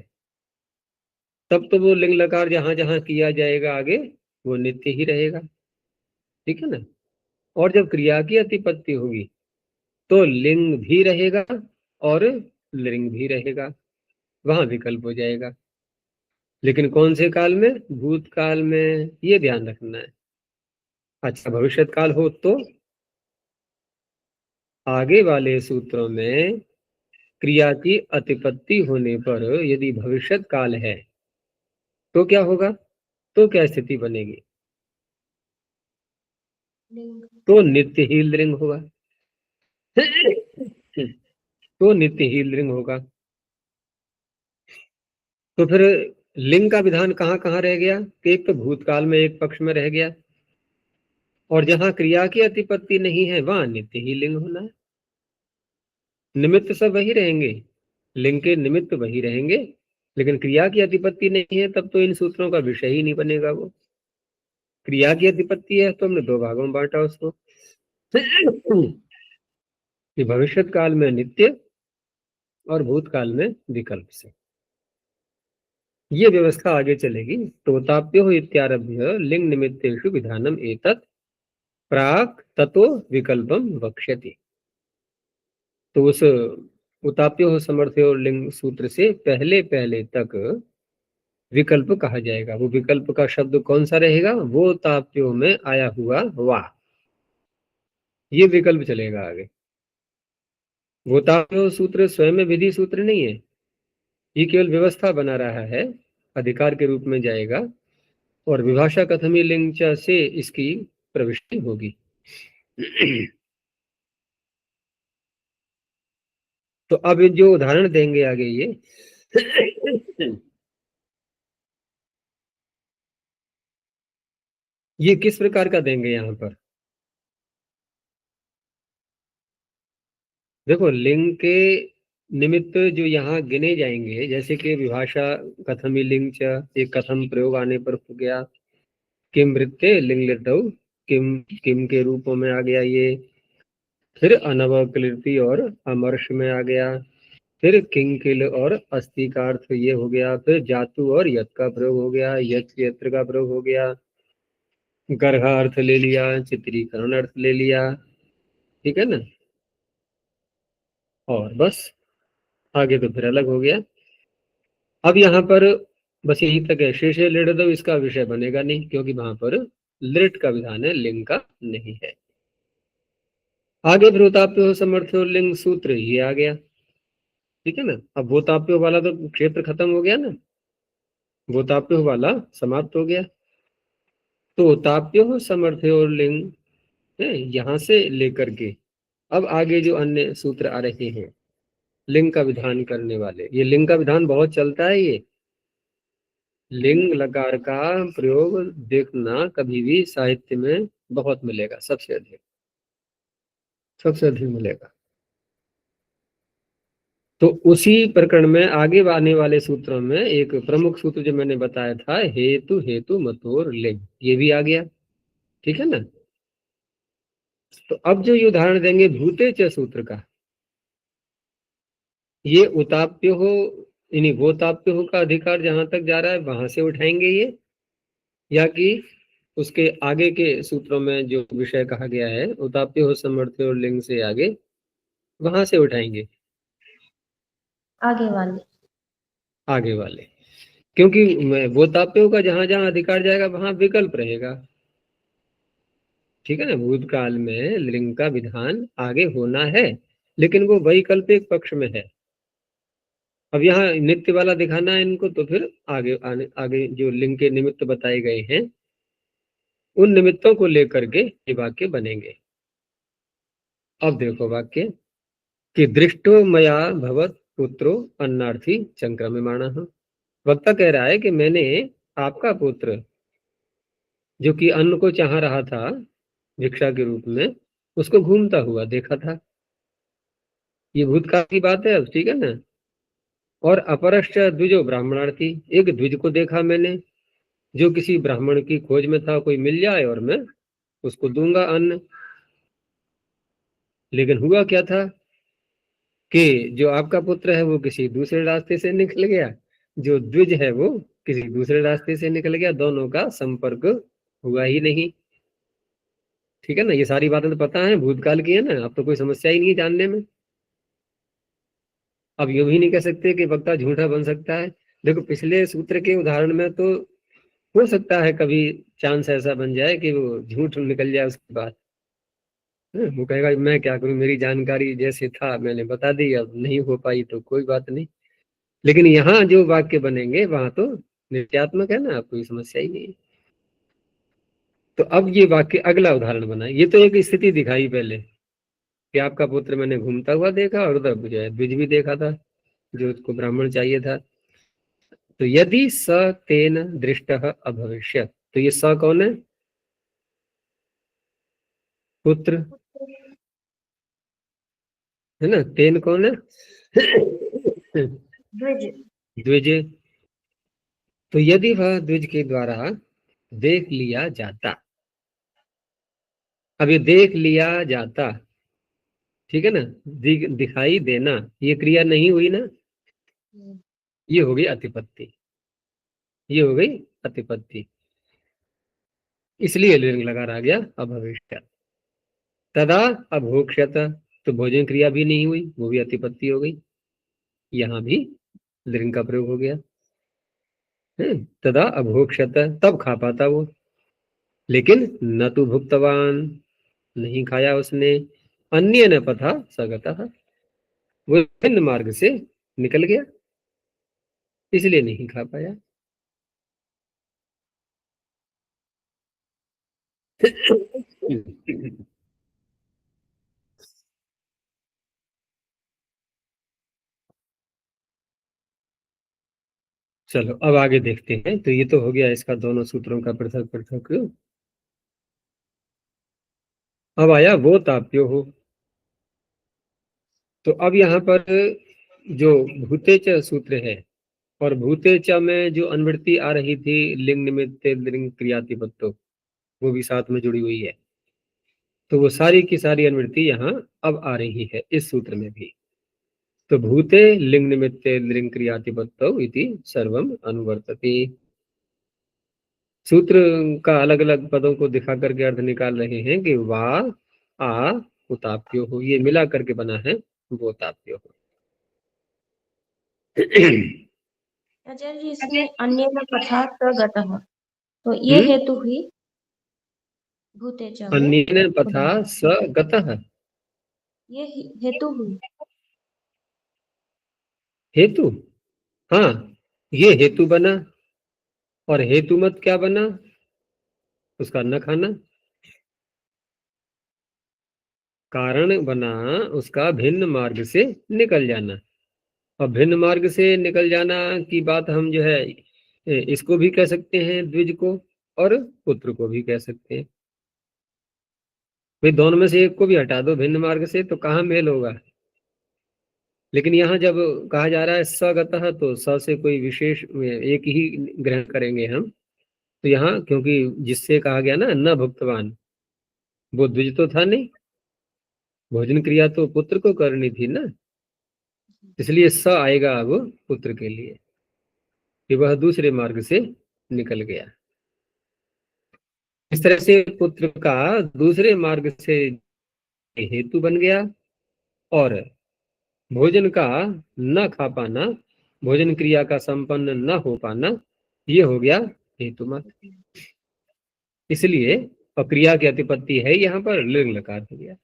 तब तो वो लिंग लकार जहां जहां किया जाएगा आगे वो नित्य ही रहेगा, ठीक है ना। और जब क्रिया की अतिपत्ति होगी तो लिंग भी रहेगा और लिंग भी रहेगा, वहां विकल्प हो जाएगा। लेकिन कौन से काल में? भूतकाल में, ये ध्यान रखना है। अच्छा, भविष्यत काल हो तो आगे वाले सूत्रों में क्रिया की अतिपत्ति होने पर यदि भविष्यत काल है तो क्या होगा, तो क्या स्थिति बनेगी? तो नित्य ही लिंग होगा। तो नित्य ही लिंग होगा। तो फिर लिंग का विधान कहाँ कहाँ रह गया? एक तो भूतकाल में एक पक्ष में रह गया, और जहां क्रिया की अतिपत्ति नहीं है वहां नित्य ही लिंग होना है। निमित्त सब वही रहेंगे, लिंग के निमित्त वही रहेंगे, लेकिन क्रिया की अतिपत्ति नहीं है तब तो इन सूत्रों का विषय ही नहीं बनेगा। वो क्रिया की अतिपत्ति है तो हमने दो भागों में बांटा उसको कि भविष्यत काल में नित्य और भूतकाल में विकल्प से। ये व्यवस्था आगे चलेगी। तोताप्यो इत्यारभ्य लिंग निमित्तेषु विधानम एतत् प्राक ततो विकल्पम वक्ष्यति। तो उस उताप्यो समर्थ्य और लिंग सूत्र से पहले पहले तक विकल्प कहा जाएगा। वो विकल्प का शब्द कौन सा रहेगा? वो ताप्यो में आया हुआ वाह, ये विकल्प चलेगा आगे। वो ताप्यो सूत्र स्वयं में विधि सूत्र नहीं है, ये केवल व्यवस्था बना रहा है, अधिकार के रूप में जाएगा, और विभाषा कथमी लिंग च से इसकी प्रविष्टि होगी। तो अब जो उदाहरण देंगे आगे ये किस प्रकार का देंगे? यहाँ पर देखो, लिंग के निमित्त जो यहाँ गिने जाएंगे, जैसे कि विभाषा कथमी लिंग च, एक कथम प्रयोग आने पर हो गया, किम वृत्ते लिंग लिटौ, किम किम के रूपों में आ गया ये, फिर अनवक्लिर्ति और अमर्ष में आ गया, फिर किंकिल और अस्थि का अर्थ ये हो गया, फिर जातु और यत का प्रयोग हो गया, यत यत्र का प्रयोग हो गया, गर्हा अर्थ ले लिया, चित्रीकरण अर्थ ले लिया, ठीक है ना, और बस आगे तो फिर अलग हो गया। अब यहाँ पर बस यहीं तक है, शेषे लिट दो इसका विषय बनेगा नहीं, क्योंकि वहां पर लिट का विधान है, लिंग का नहीं है। आगे भ्रूताप्यो समर्थ्यो लिंग सूत्र ये आ गया, ठीक है ना। अब भूताप्यो वाला तो क्षेत्र खत्म हो गया ना, भूताप्यो वाला समाप्त हो गया। तो ताप्यो समर्थ्यो लिंग है, यहां से लेकर के अब आगे जो अन्य सूत्र आ रहे हैं लिंग का विधान करने वाले, ये लिंग का विधान बहुत चलता है। ये लिंग लकार का प्रयोग देखना कभी भी साहित्य में बहुत मिलेगा, सबसे अधिक मिलेगा। तो उसी प्रकरण में आगे आने वाले सूत्रों में एक प्रमुख सूत्र जो मैंने बताया था, हेतु हेतु मतोर लिंग, ये भी आ गया, ठीक है ना। तो अब जो ये उदाहरण देंगे भूते च सूत्र का, ये उताप्य हो यानी वो ताप्य हो का अधिकार जहां तक जा रहा है वहां से उठाएंगे ये, या कि उसके आगे के सूत्रों में जो विषय कहा गया है उताप्य हो समर्थ्य और लिंग से आगे, वहां से उठाएंगे आगे वाले। आगे वाले, क्योंकि वो ताप्यों का जहां जहां अधिकार जाएगा वहां विकल्प रहेगा, ठीक है ना। भूतकाल में लिंग का विधान आगे होना है, लेकिन वो वैकल्पिक पक्ष में है। अब यहाँ नित्य वाला दिखाना है इनको, तो फिर आगे जो लिंग के निमित्त बताए गए हैं उन निमित्तों को लेकर के ये वाक्य बनेंगे। अब देखो वाक्य कि दृष्टो मया भवत पुत्रो अन्नार्थी संक्रम्यमाणः। वक्ता कह रहा है कि मैंने आपका पुत्र जो कि अन्न को चाह रहा था भिक्षा के रूप में, उसको घूमता हुआ देखा था। ये भूतकाल की बात है अब, ठीक है ना। और अपरश्च द्विजो ब्राह्मणार्थी, एक द्विज को देखा मैंने जो किसी ब्राह्मण की खोज में था, कोई मिल जाए और मैं उसको दूंगा अन्न। लेकिन हुआ क्या था कि जो आपका पुत्र है वो किसी दूसरे रास्ते से निकल गया, जो द्विज है वो किसी दूसरे रास्ते से निकल गया, दोनों का संपर्क हुआ ही नहीं, ठीक है ना। ये सारी बातें तो पता है, भूतकाल की है ना, अब तो कोई समस्या ही नहीं है जानने में। अब यूं भी नहीं कह सकते कि वक्ता झूठा बन सकता है। देखो पिछले सूत्र के उदाहरण में तो हो सकता है कभी चांस ऐसा बन जाए कि वो झूठ निकल जाए उसके बाद, वो कहेगा मैं क्या करूं, मेरी जानकारी जैसे था मैंने बता दी, अब नहीं हो पाई तो कोई बात नहीं। लेकिन यहाँ जो वाक्य बनेंगे वहां तो नित्यात्मक है ना, कोई समस्या ही नहीं है। तो अब ये वाक्य अगला उदाहरण बना, ये तो एक स्थिति दिखाई पहले कि आपका पुत्र मैंने घूमता हुआ देखा और उधर जो है द्विज भी देखा था जो उसको ब्राह्मण चाहिए था। तो यदि स तेन दृष्ट अभविष्यत, तो ये स कौन है, पुत्र है ना, तेन कौन है द्विज। द्विज। तो यदि वह द्विज के द्वारा देख लिया जाता, अब ये देख लिया जाता, ठीक है ना, दिखाई देना, ये क्रिया नहीं हुई ना, ये हो गई अतिपत्ति, ये हो गई अतिपत्ति, इसलिए लिंग लगा रहा गया अभविष्य। तदा अभोक्ष्यत, तो भोजन क्रिया भी नहीं हुई, वो भी अतिपत्ति हो गई, यहाँ भी लिंग का प्रयोग हो गया है। तदा अभोक्ष्यत, तब खा पाता वो, लेकिन न तो भुक्तवान, नहीं खाया उसने, अन्य न पथा सगतः, वो भिन्न मार्ग से निकल गया इसलिए नहीं खा पाया चलो अब आगे देखते हैं। तो ये तो हो गया इसका दोनों सूत्रों का पृथक पृथक। अब आया वो ताप्यो हो, तो अब यहाँ पर जो भूतेच सूत्र है और भूतेच में जो अनुवृत्ति आ रही थी लिंग निमित्त लिंग क्रियातिपत्तो, वो भी साथ में जुड़ी हुई है। तो वो सारी की सारी अनुवृत्ति यहाँ अब आ रही है इस सूत्र में भी। तो भूते लिंग निमित्त लिंग क्रियातिपत्तो इति सर्वम अनुवर्तते। सूत्र का अलग अलग पदों को दिखा करके अर्थ निकाल रहे हैं कि वा आ उताप्यो हो, ये मिला करके बना है वो ताप्यो हो। आचार्य जी, इसमें अन्येन पथा स गतः, तो ये हेतु हुई भूते च में अन्येन पथा उदाहरण, स गतः, ये हेतु हुई। हेतु, हाँ ये हेतु बना, और हेतु मत क्या बना, उसका न खाना। कारण बना उसका भिन्न मार्ग से निकल जाना, और भिन्न मार्ग से निकल जाना की बात हम जो है इसको भी कह सकते हैं द्विज को, और पुत्र को भी कह सकते हैं। भाई दोनों में से एक को भी हटा दो भिन्न मार्ग से तो कहाँ मेल होगा। लेकिन यहाँ जब कहा जा रहा है सगतः, तो स से कोई विशेष एक ही ग्रहण करेंगे हम। तो यहाँ क्योंकि जिससे कहा गया ना न भुक्तवान, वो द्विज तो था नहीं, भोजन क्रिया तो पुत्र को करनी थी ना, इसलिए स आएगा अब पुत्र के लिए कि वह दूसरे मार्ग से निकल गया। इस तरह से पुत्र का दूसरे मार्ग से हेतु बन गया, और भोजन का न खा पाना, भोजन क्रिया का संपन्न न हो पाना, ये हो गया हेतु मत। इसलिए क्रिया की अतिपत्ति है यहाँ पर लिंग लकार हो गया।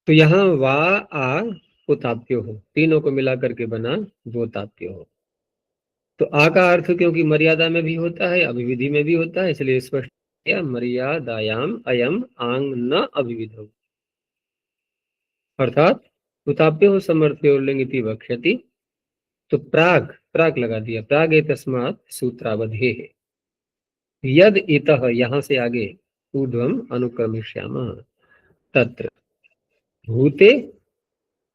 तो यहाँ वा आ उताप्यो हो, तीनों को मिला करके बना वो ताप्यो हो। तो आ का अर्थ क्योंकि मर्यादा में भी होता है, अभिविधि में भी होता है, इसलिए स्पष्ट किया मर्यादायाम अयम आंग न अभिविधो, अर्थात उताप्यो समर्थ्यो लिंग इति वक्ष्यति। तो प्राग प्राग लगा दिया, प्राग तस्मात् सूत्रावधे है, यद इतः यहाँ से आगे ऊर्ध्वम अनुक्रमिष्यामः तत्र भूते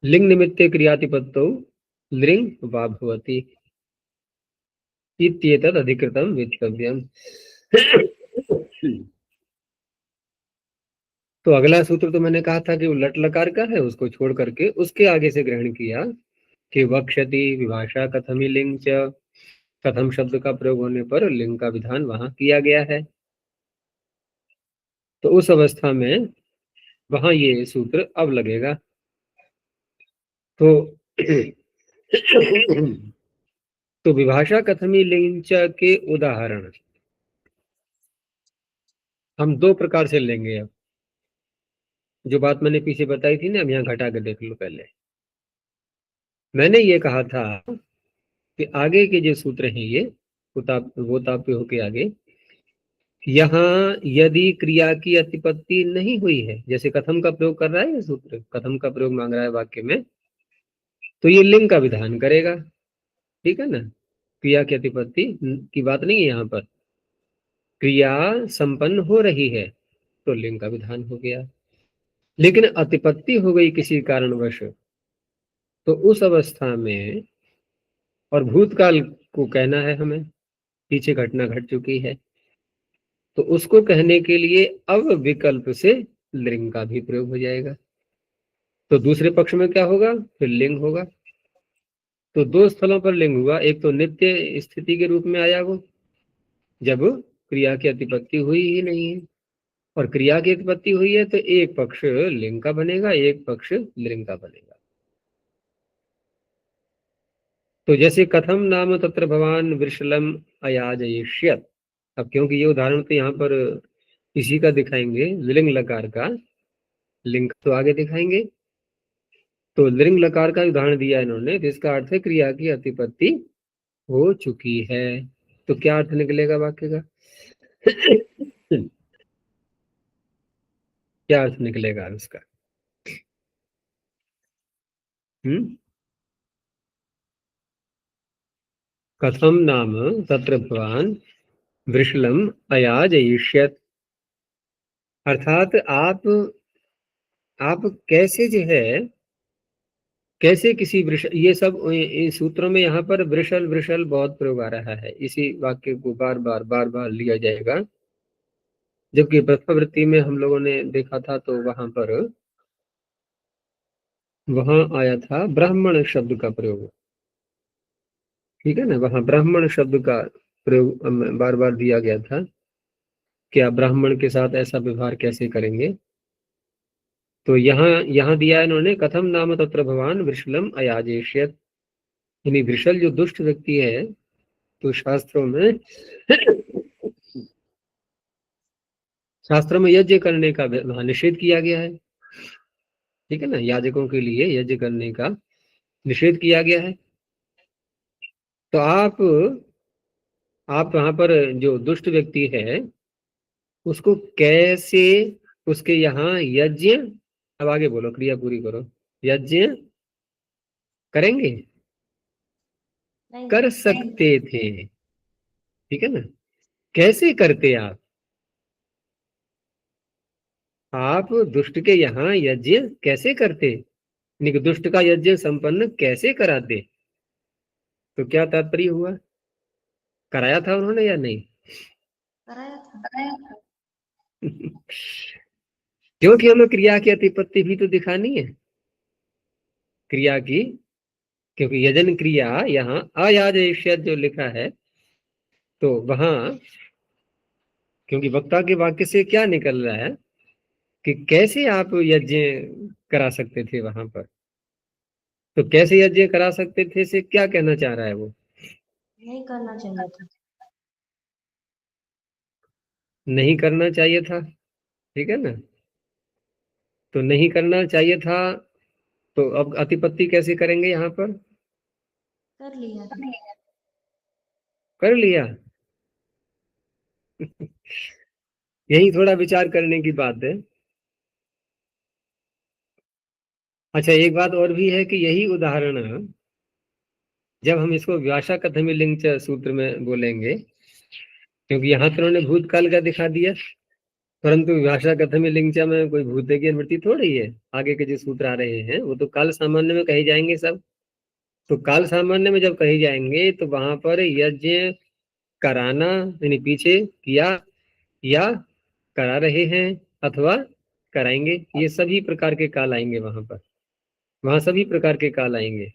लिंग निमित्ते क्रियातिपत्तौ लिंग वा भवति इत्येतद् अधिकृतं वेत्तव्यम्। तो अगला सूत्र तो मैंने कहा था कि वो लट लकार का है, उसको छोड़ करके उसके आगे से ग्रहण किया कि वक्ष्यति विभाषा कथमी लिंग च, कथम शब्द का प्रयोग होने पर लिंग का विधान वहां किया गया है। तो उस अवस्था में वहां ये सूत्र अब लगेगा। तो तो विभाषा कथमी लिंग च के उदाहरण हम दो प्रकार से लेंगे। अब जो बात मैंने पीछे बताई थी ना, अब यहाँ घटा के देख लो। पहले मैंने ये कहा था कि आगे के जो सूत्र हैं ये वो ताप्य होके आगे, यहाँ यदि क्रिया की अतिपत्ति नहीं हुई है, जैसे कथम का प्रयोग कर रहा है ये सूत्र, कथम का प्रयोग मांग रहा है वाक्य में, तो ये लिंग का विधान करेगा। ठीक है ना, क्रिया की अतिपत्ति की बात नहीं है यहाँ पर, क्रिया संपन्न हो रही है तो लिंग का विधान हो गया। लेकिन अतिपत्ति हो गई किसी कारणवश, तो उस अवस्था में, और भूतकाल को कहना है हमें, पीछे घटना घट चुकी है, तो उसको कहने के लिए अब विकल्प से लिंग का भी प्रयोग हो जाएगा। तो दूसरे पक्ष में क्या होगा, फिर लिंग होगा। तो दो स्थलों पर लिंग हुआ, एक तो नित्य स्थिति के रूप में आया वो, जब क्रिया की अतिपत्ति हुई ही नहीं है, और क्रिया की अतिपत्ति हुई है तो एक पक्ष लिंग का बनेगा, एक पक्ष लिंग का बनेगा। तो जैसे कथम नाम तत्र भवान वृषलम अयाजयिष्यत्, अब क्योंकि ये उदाहरण तो यहाँ पर इसी का दिखाएंगे, लिंग लकार का, लिंग तो आगे दिखाएंगे। तो लिंग लकार का उदाहरण दिया इन्होंने, जिसका अर्थ है क्रिया की अतिपत्ति हो चुकी है। तो क्या अर्थ निकलेगा वाक्य का? क्या अर्थ निकलेगा इसका? कथम नाम तत्र भवान वृषलम अयाजयिष्यत्, अर्थात आप कैसे जो है, कैसे किसी वृषल, ये सब इन सूत्रों में यहाँ पर वृषल वृषल बहुत प्रयोग आ रहा है, इसी वाक्य को बार बार लिया जाएगा। जबकि प्रथमावृत्ति में हम लोगों ने देखा था तो वहां आया था ब्राह्मण शब्द का प्रयोग। ठीक है ना, वहां ब्राह्मण शब्द का प्रयोग बार बार दिया गया था कि आप ब्राह्मण के साथ ऐसा व्यवहार कैसे करेंगे। तो यहाँ दिया है इन्होंने, कथम नाम तत्र भवान वृषलम अयाजेष्यत, यानी वृषल जो दुष्ट व्यक्ति है, तो शास्त्रों में यज्ञ करने का वहां निषेध किया गया है, ठीक है ना, याजकों के लिए यज्ञ करने का निषेध किया गया है। तो आप वहां पर जो दुष्ट व्यक्ति है उसको कैसे, उसके यहाँ यज्ञ, अब आगे बोलो, क्रिया पूरी करो, यज्ञ करेंगे, नहीं कर सकते थे, ठीक है ना। कैसे करते आप दुष्ट के यहाँ यज्ञ कैसे करते, यानी कि दुष्ट का यज्ञ संपन्न कैसे कराते, तो क्या तात्पर्य हुआ, कराया था उन्होंने या नहीं? कराया था। क्योंकि हमें क्रिया की अतिपत्ति भी तो दिखानी है, क्रिया की, क्योंकि यजन क्रिया यहाँ अयाजयिष्यत जो लिखा है, तो वहां क्योंकि वक्ता के वाक्य से क्या निकल रहा है कि कैसे आप यज्ञ करा सकते थे वहां पर, तो कैसे यज्ञ करा सकते थे से क्या कहना चाह रहा है वो? नहीं करना चाहिए था। नहीं करना चाहिए था, ठीक है ना। तो नहीं करना चाहिए था, तो अब अतिपत्ति कैसे करेंगे यहाँ पर? कर लिया था। कर लिया। यही थोड़ा विचार करने की बात है। अच्छा, एक बात और भी है कि यही उदाहरण जब हम इसको व्यासा कथमी लिंग च सूत्र में बोलेंगे, क्योंकि यहाँ तो उन्होंने भूतकाल का दिखा दिया, परंतु व्यासा कथमी लिंग च में कोई भूत की अनुवृत्ति थोड़ी है। आगे के जो सूत्र आ रहे हैं वो तो काल सामान्य में कहे जाएंगे सब। तो काल सामान्य में जब कहे जाएंगे तो वहां पर यज्ञ कराना, यानी पीछे किया या करा रहे हैं अथवा कराएंगे, ये सभी प्रकार के काल आएंगे वहां पर, वहां सभी प्रकार के काल आएंगे।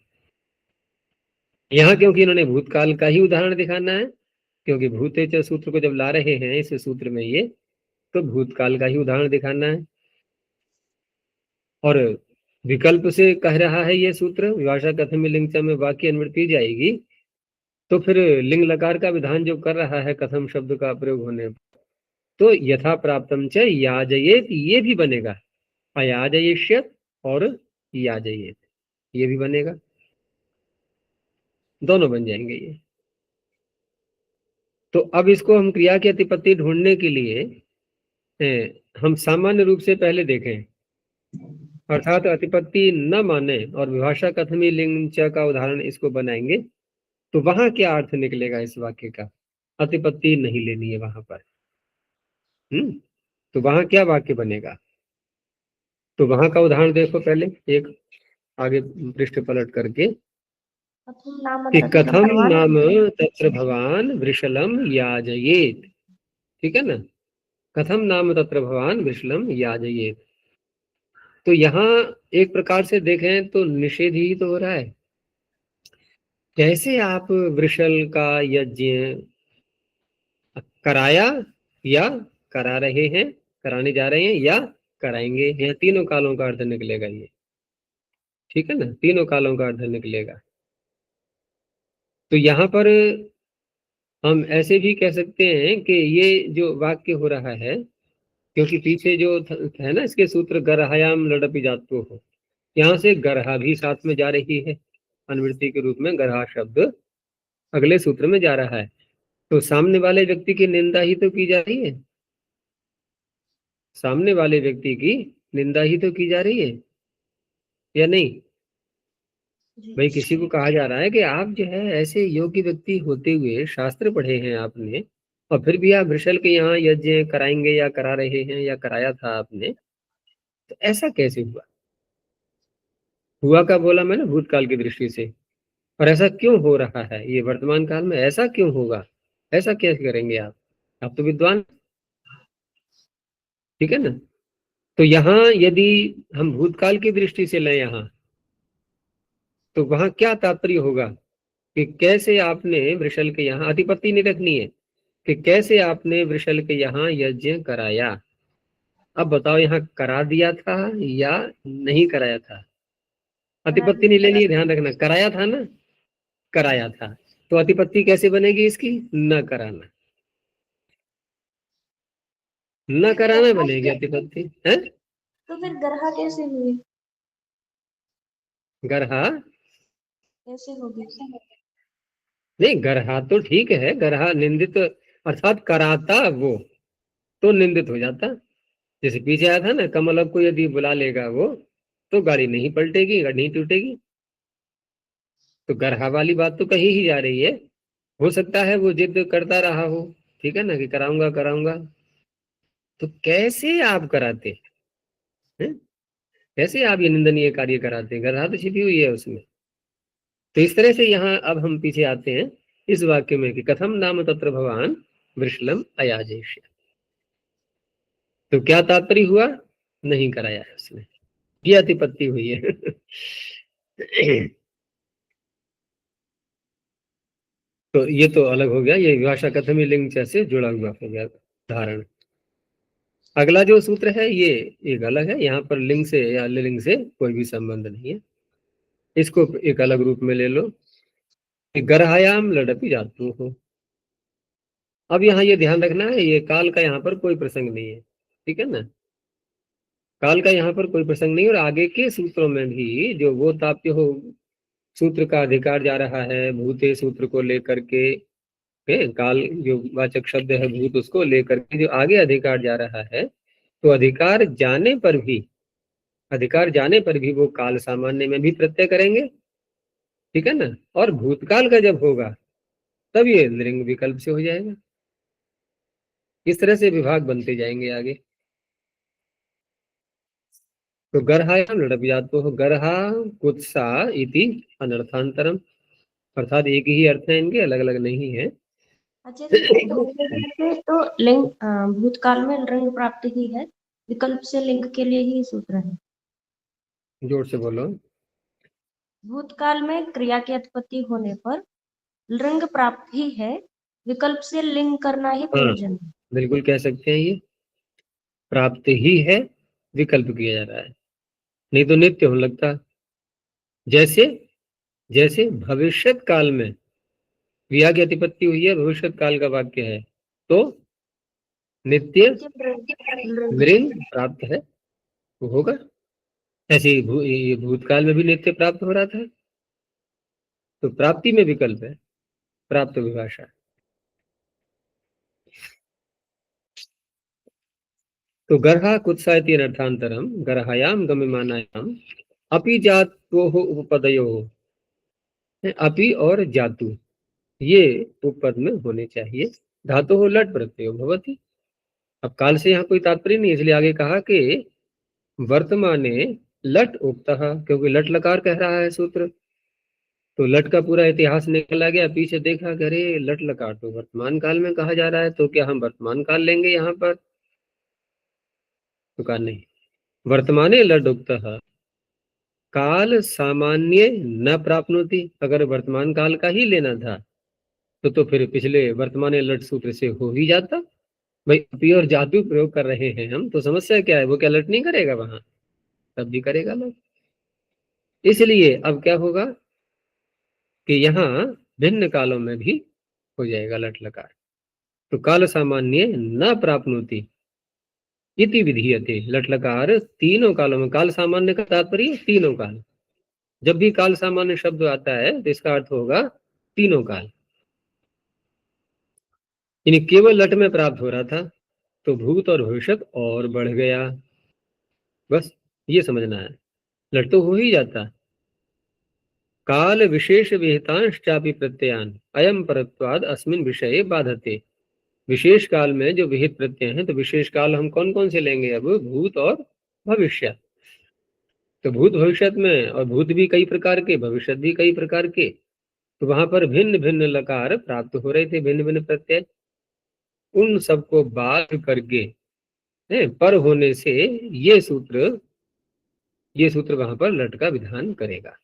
यहाँ क्योंकि इन्होंने भूतकाल का ही उदाहरण दिखाना है, क्योंकि भूतेच सूत्र को जब ला रहे हैं इस सूत्र में ये, तो भूतकाल का ही उदाहरण दिखाना है। और विकल्प से कह रहा है ये सूत्र, विभाषा कथम लिंग च में वाक्य अनुवृत्ति जाएगी, तो फिर लिंग लकार का विधान जो कर रहा है कथम शब्द का प्रयोग होने, तो यथा प्राप्तम च याजयेत ये भी बनेगा, अयाजयिष्यत और याजयेत ये भी बनेगा, दोनों बन जाएंगे ये। तो अब इसको हम क्रिया की अतिपत्ति ढूंढने के लिए हम सामान्य रूप से पहले देखें, अर्थात अतिपत्ति न माने और विभाषा कथमी लिंग च का उदाहरण इसको बनाएंगे, तो वहां क्या अर्थ निकलेगा इस वाक्य का, अतिपत्ति नहीं लेनी है वहां पर। तो वहां क्या वाक्य बनेगा, तो वहां का उदाहरण देखो पहले, एक आगे पृष्ठ पलट करके, कथम नाम कि तत्र कथम भगवान। नाम तत्र भवान वृषलम याजयेत, ठीक है ना, कथम नाम तत्र भवान वृषलम याजयेत। तो यहाँ एक प्रकार से देखें तो निषेध ही तो हो रहा है, कैसे आप वृषल का यज्ञ कराया या करा रहे हैं, कराने जा रहे हैं या कराएंगे, यह तीनों कालों का अर्थ निकलेगा ये, ठीक है ना, तीनों कालों का अर्थ निकलेगा। तो यहाँ पर हम ऐसे भी कह सकते हैं कि ये जो वाक्य हो रहा है, क्योंकि पीछे जो है ना इसके सूत्र, गरहायाम लड़पी जातो हो, यहाँ से गरहा भी साथ में जा रही है, अनुवृत्ति के रूप में गरहा शब्द अगले सूत्र में जा रहा है, तो सामने वाले व्यक्ति की निंदा ही तो की जा रही है, सामने वाले व्यक्ति की निंदा ही तो की जा रही है या नहीं? भाई किसी को कहा जा रहा है कि आप जो है ऐसे योग्य व्यक्ति होते हुए, शास्त्र पढ़े हैं आपने, और फिर भी आप वृषल के यहाँ यज्ञ कराएंगे या करा रहे हैं या कराया था आपने, तो ऐसा कैसे हुआ? हुआ का बोला मैंने भूतकाल की दृष्टि से, और ऐसा क्यों हो रहा है ये वर्तमान काल में, ऐसा क्यों होगा, ऐसा कैसे करेंगे आप तो विद्वान, ठीक है ना। तो यहाँ यदि हम भूतकाल की दृष्टि से लें यहाँ, तो वहां क्या तात्पर्य होगा कि कैसे आपने वृषल के यहाँ, अतिपत्ति नहीं रखनी है, कि कैसे आपने वृषल के यहाँ यज्ञ कराया, अब बताओ यहाँ करा दिया था या नहीं कराया था? करा अतिपत्ति नहीं दिया। लेनी है, ध्यान रखना, कराया था ना, कराया था। तो अतिपत्ति कैसे बनेगी इसकी? न कराना, न फिर कराना गरहा बनेगी अतिपत्ति है। तो फिर गरहा कैसे हुई? गरहा कैसे होगी? नहीं, गरहा तो ठीक है, गरहा निंदित अर्थात कराता वो, तो निंदित हो जाता। जैसे पीछे आया था ना, कमल को यदि बुला लेगा वो, तो गाड़ी नहीं पलटेगी, गाड़ी नहीं टूटेगी। तो गरहा वाली बात तो कही ही जा रही है। हो सकता है वो जिद करता रहा हो, ठीक है ना, कि कराऊंगा कराऊंगा। तो कैसे आप कराते हैं? कैसे आप ये निंदनीय कार्य कराते हैं? गरहा तो छिपी हुई है उसमें। तो इस तरह से यहाँ अब हम पीछे आते हैं इस वाक्य में कि कथम नाम तत्र भगवान वृषलम अयाजेष्य। तो क्या तात्पर्य हुआ? नहीं कराया है उसने, ये अतिपत्ति हुई है। तो ये तो अलग हो गया, ये विभाषा कथम लिंग से जुड़ा हुआ हो गया धारण। अगला जो सूत्र है ये एक अलग है, यहाँ पर लिंग से या लिंग से कोई भी संबंध नहीं है। इसको एक अलग रूप में ले लो कि गर्हायाम लड़पी जातु हो। अब यहाँ ये ध्यान रखना है, ये काल का यहाँ पर कोई प्रसंग नहीं है, ठीक है ना। काल का यहाँ पर कोई प्रसंग नहीं, और आगे के सूत्रों में भी जो वो ताप्य हो सूत्र का अधिकार जा रहा है, भूते सूत्र को लेकर के, काल जो वाचक शब्द है भूत, उसको लेकर के जो आगे अधिकार जा रहा है, तो अधिकार जाने पर भी वो काल सामान्य में भी प्रत्यय करेंगे, ठीक है ना। और भूतकाल का जब होगा तब ये लिंग विकल्प से हो जाएगा। इस तरह से विभाग बनते जाएंगे आगे। तो गर्हायाम लड़बियातो, गर्हा कुत्सा इति अनर्थांतरम, अर्थात एक ही अर्थ है इनके, अलग अलग नहीं है। अच्छा जी, तो लिंग भूतकाल में लिंग प्राप्ति ही है, विकल्प से लिंग के लिए ही सूत्र है। जोर से बोलो। भूतकाल में क्रिया की उत्पत्ति होने पर लिंग प्राप्त ही है, विकल्प से लिंग करना ही हाँ, प्रयोजन है। बिल्कुल कह सकते हैं, ये प्राप्त ही है, विकल्प किया जा रहा है, नहीं तो नित्य होने लगता। जैसे जैसे भविष्यत काल में क्रिया की अतिपत्ति हुई है, भविष्यत काल का वाक्य है, तो नित्य लिंग। लिंग प्राप्त है, वो होगा। ऐसे ही ये भूतकाल में भी नित्य प्राप्त हो रहा था, तो प्राप्ति में विकल्प है, प्राप्त विभाषा। तो गर्हा कुत्सायति अर्थांतरम गर्हायाम गम्यमानायाम अपि जातो उपपदयो, अपि और जातु ये उपपद में होने चाहिए। धातु हो लट प्रत्ययो भवति। अब काल से यहाँ कोई तात्पर्य नहीं, इसलिए आगे कहा कि वर्तमाने लट उक्तः, क्योंकि लट लकार कह रहा है सूत्र, तो लट का पूरा इतिहास निकला गया, पीछे देखा कि अरे लट लकार तो वर्तमान काल में कहा जा रहा है, तो क्या हम वर्तमान काल लेंगे यहाँ पर? तो कहा नहीं, वर्तमाने लट उक्तः काल सामान्य न प्राप्नोति, अगर वर्तमान काल का ही लेना था तो फिर पिछले वर्तमान लट सूत्र से हो ही जाता। भाई अपी और जादू प्रयोग कर रहे हैं हम, तो समस्या क्या है? वो क्या लट नहीं करेगा वहां? तब भी करेगा लट। इसलिए अब क्या होगा कि यहाँ भिन्न कालों में भी हो जाएगा लट लकार। तो काल सामान्य न प्राप्नोति इति विधीयते, लट लकार तीनों कालों में, काल सामान्य का तात्पर्य तीनों काल। जब भी काल सामान्य शब्द आता है तो इसका अर्थ होगा तीनों काल। यानी केवल लट में प्राप्त हो रहा था, तो भूत और भविष्यत और बढ़ गया, बस ये समझना है। लट तो हो ही जाता। काल विशेष विहितांश्चापि प्रत्ययान अयम परत्वाद अस्मिन विषये बाधते। विशेष काल में जो विहित प्रत्यय हैं, तो विशेष काल हम कौन कौन से लेंगे? अब भूत और भविष्य। तो भूत भविष्यत में, और भूत भी कई प्रकार के, भविष्यत भी कई प्रकार के, तो वहां पर भिन्न भिन्न लकार प्राप्त हो रहे थे, भिन्न भिन्न प्रत्यय। उन सबको बाध करके पर होने से ये सूत्र वहां पर लट का विधान करेगा।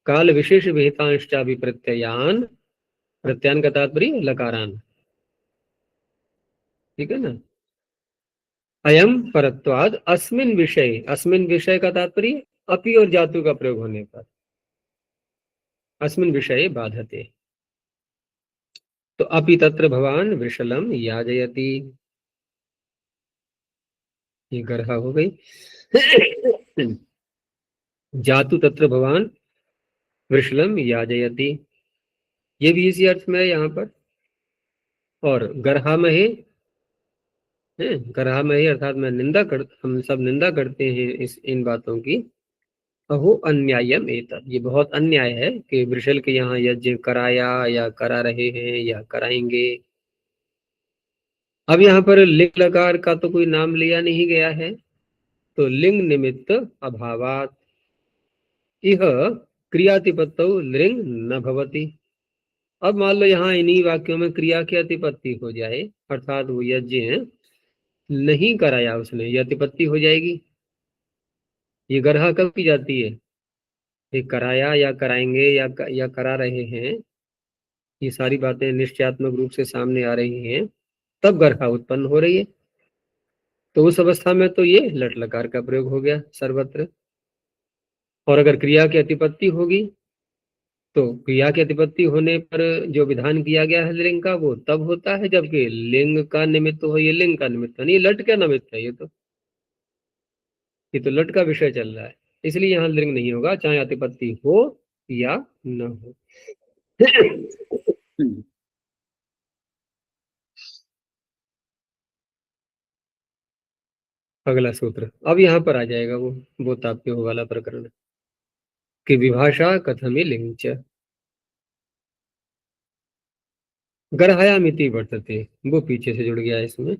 काल विशेष विहितांश्चा भी प्रत्ययान, प्रत्यान का तात्पर्य लकारान, ठीक है ना। अयम परत्वाद अस्मिन विषय, अस्मिन विषय का तात्पर्य अपि और जातु का प्रयोग होने पर, अस्मिन विषय बाधते। तो अपि तत्र भवान वृषलम याजयति, ये गर्हा हो गई। जातु तत्र भवान वृषलम याजयति, ये भी इसी अर्थ में है यहाँ पर। और गर्हा में ही है, गर्हा में ही अर्थात मैं निंदा कर, हम सब निंदा करते हैं इस इन बातों की। अहो अन्यायम एतत्, ये बहुत अन्याय है कि वृषल के यहाँ यज्ञ कराया या करा रहे हैं या कराएंगे। अब यहाँ पर लिंग लकार का तो कोई नाम लिया नहीं गया है, तो लिंग निमित्त अभावात इह क्रियातिपत्तौ लिंग न भवति। अब मान लो यहाँ इन्हीं वाक्यों में क्रिया की अतिपत्ति हो जाए, अर्थात वो यज्ञ नहीं कराया उसने, ये अतिपत्ति हो जाएगी। ये गर्हा कब की जाती है? ये कराया या कराएंगे या करा रहे हैं, ये सारी बातें निश्चयात्मक रूप से सामने आ रही हैं, तब गर्हा उत्पन्न हो रही है। तो उस अवस्था में तो ये लट लकार का प्रयोग हो गया सर्वत्र। और अगर क्रिया की अतिपत्ति होगी तो क्रिया की अतिपत्ति होने पर जो विधान किया गया है लिंग का, वो तब होता है जबकि लिंग का निमित्त हो। ये लिंग का निमित्त नहीं, लट का निमित्त है। ये तो लट का विषय चल रहा है, इसलिए यहाँ लिंग नहीं होगा, चाहे अतिपत्ति हो या न हो। अगला सूत्र अब यहाँ पर आ जाएगा, वो ताप्य वाला प्रकरण कि विभाषा कथमी लिंग च गर्हयामिति वर्तते, वो पीछे से जुड़ गया है इसमें।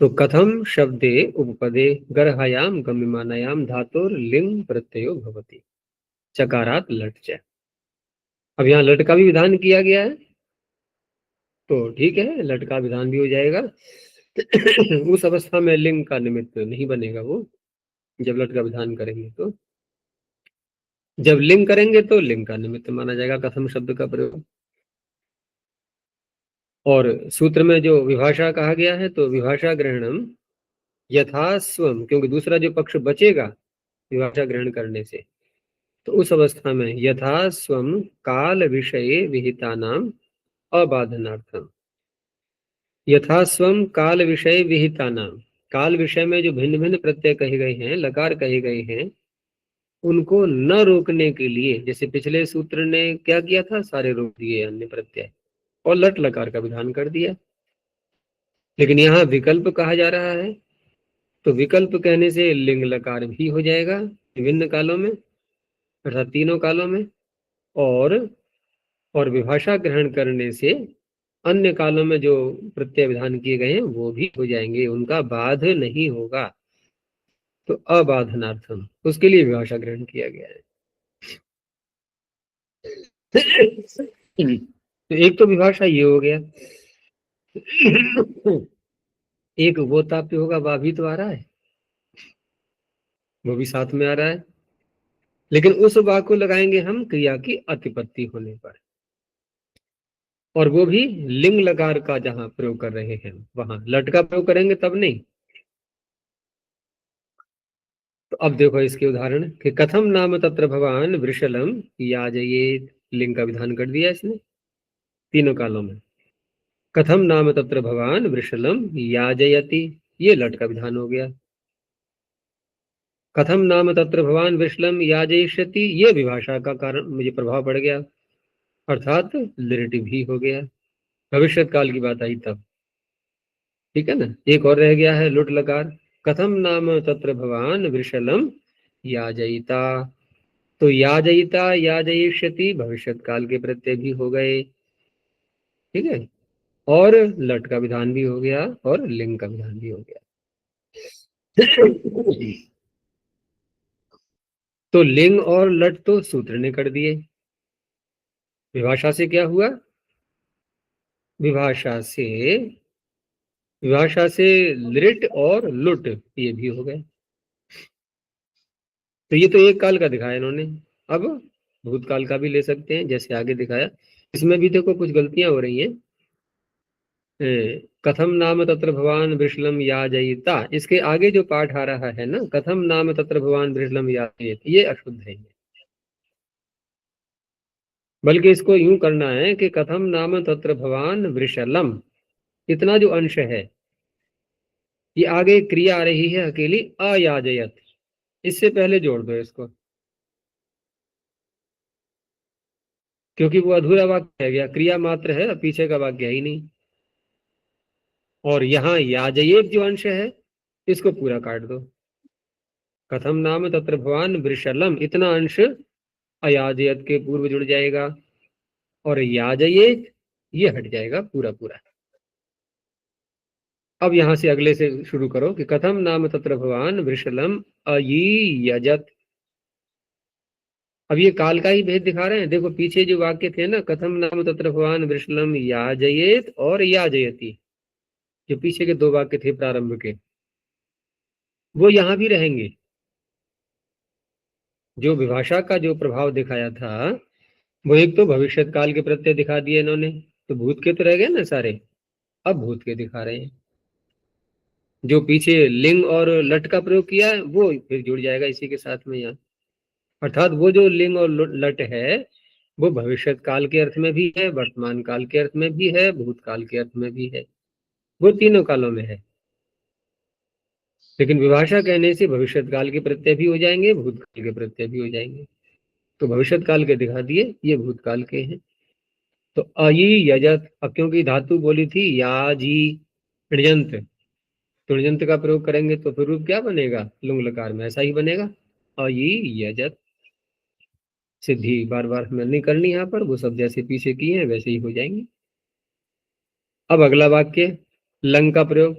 तो कथम शब्दे उपपदे गर्हयाम गम्यमानायाम धातुर लिंग प्रत्ययो भवति चकारात लट च। अब यहाँ लट का भी विधान किया गया है, तो ठीक है, लट का विधान भी हो जाएगा। उस अवस्था में लिंग का निमित्त नहीं बनेगा वो, जब लट का विधान करेंगे तो। जब लिंग करेंगे तो लिंग का निमित्त माना जाएगा कथम शब्द का प्रयोग। और सूत्र में जो विभाषा कहा गया है, तो विभाषा ग्रहणम यथा स्वम, क्योंकि दूसरा जो पक्ष बचेगा विभाषा ग्रहण करने से, तो उस अवस्था में यथा स्वम काल विषय विहिता नाम अबाधनार्थम, यथा स्वम काल विषय विहिता नाम, काल विषय में जो भिन्न भिन्न प्रत्यय कहे गए हैं, लकार कहे गए हैं, उनको न रोकने के लिए, जैसे पिछले सूत्र ने क्या किया था, सारे रोक दिए अन्य प्रत्यय और लट लकार का विधान कर दिया। लेकिन यहाँ विकल्प कहा जा रहा है, तो विकल्प कहने से लिंग लकार भी हो जाएगा विभिन्न कालों में, अर्थात तीनों कालों में। और विभाषा ग्रहण करने से अन्य कालों में जो प्रत्यय विधान किए गए हैं वो भी हो जाएंगे, उनका बाध नहीं होगा। तो अबाधनार्थम, उसके लिए विभाषा ग्रहण किया गया है। तो एक तो विभाषा ये हो गया, एक वो ताप्य होगा, वह भी तो आ रहा है, वो भी साथ में आ रहा है, लेकिन उस वाक को लगाएंगे हम क्रिया की अतिपत्ति होने पर, और वो भी लिंग लकार का जहां प्रयोग कर रहे हैं वहां, लट का प्रयोग करेंगे तब नहीं। तो अब देखो इसके उदाहरण कि कथम नाम तत्र भगवान वृषलम याजयेत, लिंग का विधान कर दिया इसने तीनों कालों में। कथम नाम तत्र भगवान वृषलम याजयति, ये लट का विधान हो गया। कथम नाम तत्र भगवान वृषलम याजयिष्यति, ये विभाषा का कारण मुझे प्रभाव पड़ गया, अर्थात लिरिटी भी हो गया, भविष्य काल की बात आई तब। ठीक है ना। एक और रह गया है लुट लकार, कथम नाम तत्र भगवान वृषलम याजयिता, तो याजयिता याजयिष्यति भविष्य काल के प्रत्यय भी हो गए। ठीक है, और लट का विधान भी हो गया और लिंग का विधान भी हो गया। तो लिंग और लट तो सूत्र ने कर दिए। विभाषा से क्या हुआ, विभाषा से लिट और लुट ये भी हो गए। तो ये तो एक काल का दिखाया इन्होंने, अब भूतकाल का भी ले सकते हैं जैसे आगे दिखाया। इसमें भी देखो कुछ गलतियां हो रही हैं। कथम नाम तत्र भवान वृषलम याजयिता, इसके आगे जो पाठ आ रहा है ना, कथम नाम तत्र भवान वृषलम याजयित, ये अशुद्ध है। बल्कि इसको यूं करना है कि कथम नाम तत्र भवान वृषलम, इतना जो अंश है, ये आगे क्रिया आ रही है अकेली अयाजयत, इससे पहले जोड़ दो इसको, क्योंकि वो अधूरा वाक्य है गया, क्रिया मात्र है, पीछे का वाक्य है ही नहीं। और यहाँ याजयेत जो अंश है, इसको पूरा काट दो। कथम नाम तत्र भवान वृषलम, इतना अंश अयाजयत के पूर्व जुड़ जाएगा, और याजयेत ये हट जाएगा पूरा पूरा। अब यहां से अगले से शुरू करो कि कथम नाम तत्र भवान वृषलम अयीयजत। अब ये काल का ही भेद दिखा रहे हैं। देखो पीछे जो वाक्य थे ना, कथम नाम तत्र भवान वृषलम याजयेत और याजयति, जो पीछे के दो वाक्य थे प्रारंभ के, वो यहां भी रहेंगे। जो विभाषा का जो प्रभाव दिखाया था, वो एक तो भविष्य काल के प्रत्यय दिखा दिए इन्होंने, तो भूत के तो रह गए ना सारे, अब भूत के दिखा रहे हैं। जो पीछे लिंग और लट का प्रयोग किया है, वो फिर जुड़ जाएगा इसी के साथ में यहाँ। अर्थात वो जो लिंग और लट है, वो भविष्य काल के अर्थ में भी है, वर्तमान काल के अर्थ में भी है, भूतकाल के अर्थ में भी है, वो तीनों कालों में है। लेकिन विभाषा कहने से भविष्य काल के प्रत्यय भी हो जाएंगे, भूतकाल के प्रत्यय भी हो जाएंगे। तो भविष्य काल के दिखा दिए, ये भूतकाल के हैं। तो अयी यजत, अब क्योंकि धातु बोली थी याजी ऋजंत, तो ऋजंत का प्रयोग करेंगे तो फिर रूप क्या बनेगा, लुंग लकार में ऐसा ही बनेगा, अयी यजत। सिद्धि बार बार हमें नहीं करनी यहाँ पर, वो सब जैसे पीछे किए हैं वैसे ही हो जाएंगे। अब अगला वाक्य लंग का प्रयोग,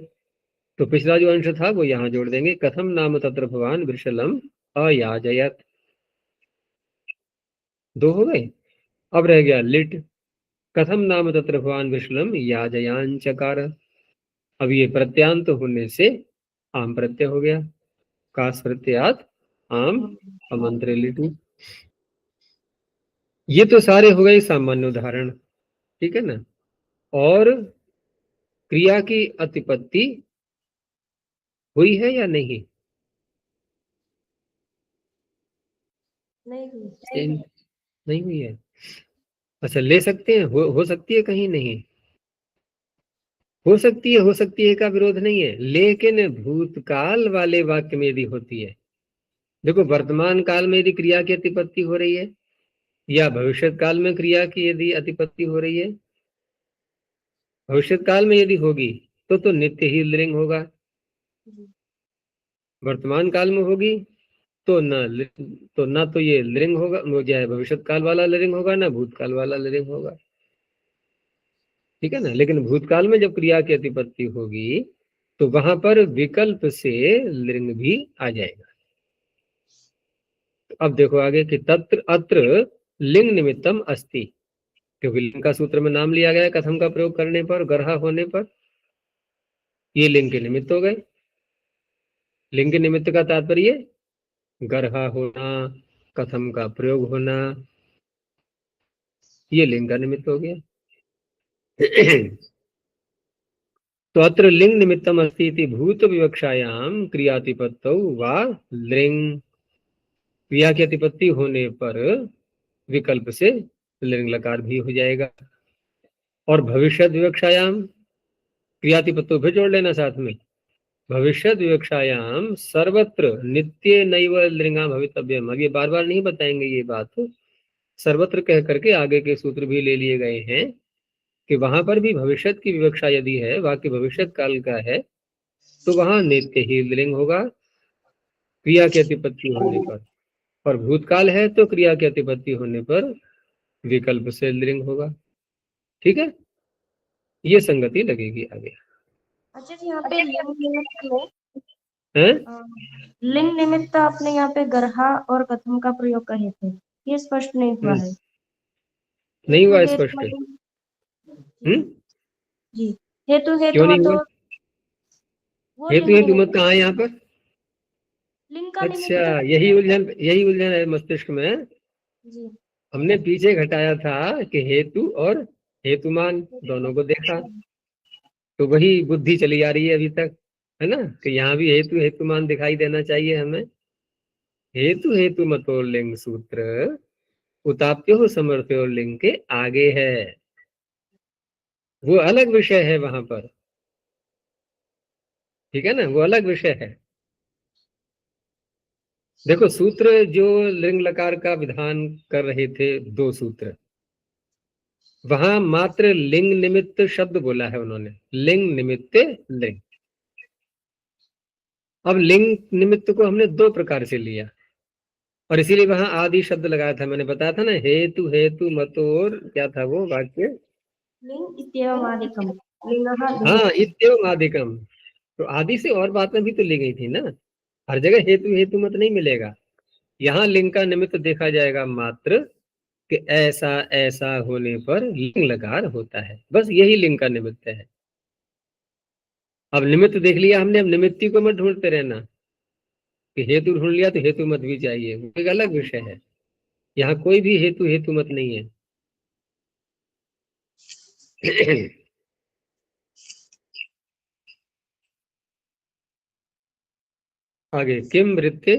तो पिछला जो अंश था वो यहाँ जोड़ देंगे, कथम नाम तत्र भवान वृषलम अयाजयत। दो हो गए। अब रह गया लिट, कथम नाम तत्र भवान वृषलम याजयान चकार। अब ये प्रत्यांत होने से आम प्रत्यय हो गया, कास प्रत्यात आम अमंत्र लिटू। ये तो सारे हो गए सामान्य उदाहरण, ठीक है ना। और क्रिया की अतिपत्ति हुई है या नहीं, नहीं हुई है। अच्छा ले सकते हैं, हो सकती है कहीं, नहीं हो सकती है, हो सकती है का विरोध नहीं है, लेकिन भूतकाल वाले वाक्य में यदि होती है, देखो वर्तमान काल में यदि क्रिया की अतिपत्ति हो रही है, या भविष्य काल में क्रिया की यदि अतिपत्ति हो रही है, भविष्य काल में यदि होगी तो नित्य ही लिंग होगा, वर्तमान काल में होगी तो न तो ये लिंग होगा, वो जो है भविष्य काल वाला लिंग होगा, ना भूतकाल वाला लिंग होगा, ठीक है ना। लेकिन भूतकाल में जब क्रिया की अतिपत्ति होगी तो वहां पर विकल्प से लिंग भी आ जाएगा। अब देखो आगे कि तत्र अत्र लिंग निमित्तम अस्ति, क्योंकि लिंग का सूत्र में नाम लिया गया कथम का प्रयोग करने पर, गर्हा होने पर, ये लिंग के निमित्त हो गए। लिंग के निमित्त का तात्पर्य गर्हा होना, कथम का प्रयोग होना, ये लिंग का निमित्त हो गया। तो अत्र लिंग निमित्तम अस्ति इति भूत विवक्षायाम क्रियातिपत्तौ वा लिंग, क्रिया की अतिपत्ति होने पर विकल्प से लिंग लकार भी हो जाएगा। और भविष्य विवक्षायाम, क्रियातिपत्तों भी जोड़ लेना साथ में, भविष्य विवक्षायाम सर्वत्र नित्य नैव लिंगा भवितव्यम। अब ये बार बार नहीं बताएंगे ये बात, सर्वत्र कह करके आगे के सूत्र भी ले लिए गए हैं कि वहां पर भी भविष्य की विवक्षा यदि है, वाक्य भविष्य काल का है, तो वहां नित्य ही लिंग होगा क्रिया की अतिपत्ति होने पर, और भूतकाल है तो क्रिया की अतिपत्ति होने पर विकल्प से लिंग होगा, ठीक है। ये संगति लगेगी आगे। अच्छा जी, यहाँ पे लिंग निमित्त में हैं? लिंग निमित्त आपने यहाँ पे गर्हा और कथम का प्रयोग कहे थे, ये स्पष्ट नहीं हुआ है। नहीं हुआ हेतु स्पष्ट। जी, हेतु क्यों नहीं हुआ? वो हेतु लिंग हेतु मत निमित्त, कहाँ है यहाँ पर? लिंग का अच्छा, निमित्त। यही उलझन है मस्तिष्क में। जी, हमने पीछे घटाया था कि हेतु और हेतुमान दोनों को देखा, तो वही बुद्धि चली आ रही है अभी तक, है ना, कि यहाँ भी हेतु हेतुमान दिखाई देना चाहिए हमें। हेतु हेतु मतो लिंग सूत्र उताप्यो समर्थ्यो लिंग के आगे है, वो अलग विषय है वहां पर, ठीक है ना, वो अलग विषय है। देखो सूत्र जो लिंग लकार का विधान कर रहे थे, दो सूत्र, वहां मात्र लिंग निमित्त शब्द बोला है उन्होंने, लिंग निमित्त लिंग। अब लिंग निमित्त को हमने दो प्रकार से लिया, और इसीलिए वहां आदि शब्द लगाया था, मैंने बताया था ना, हेतु हेतु मतोर, क्या था वो वाक्य, लिंग इत्येवमादिकम् लिंगः हाँ, लिंगः। इत्येवम् आदिकम। तो आदि से और बातें भी तो ली गई थी ना, हर जगह हेतु हेतु मत नहीं मिलेगा। यहाँ लिंग का निमित्त देखा जाएगा मात्र, कि ऐसा ऐसा होने पर लिंग लकार होता है, बस यही लिंग का निमित्त है। अब निमित्त देख लिया हमने, अब निमित्ती को मत ढूंढते रहना, कि हेतु ढूंढ लिया तो हेतु मत भी चाहिए, वो एक अलग विषय है। यहाँ कोई भी हेतु हेतु मत नहीं है। आगे किम वृत्ति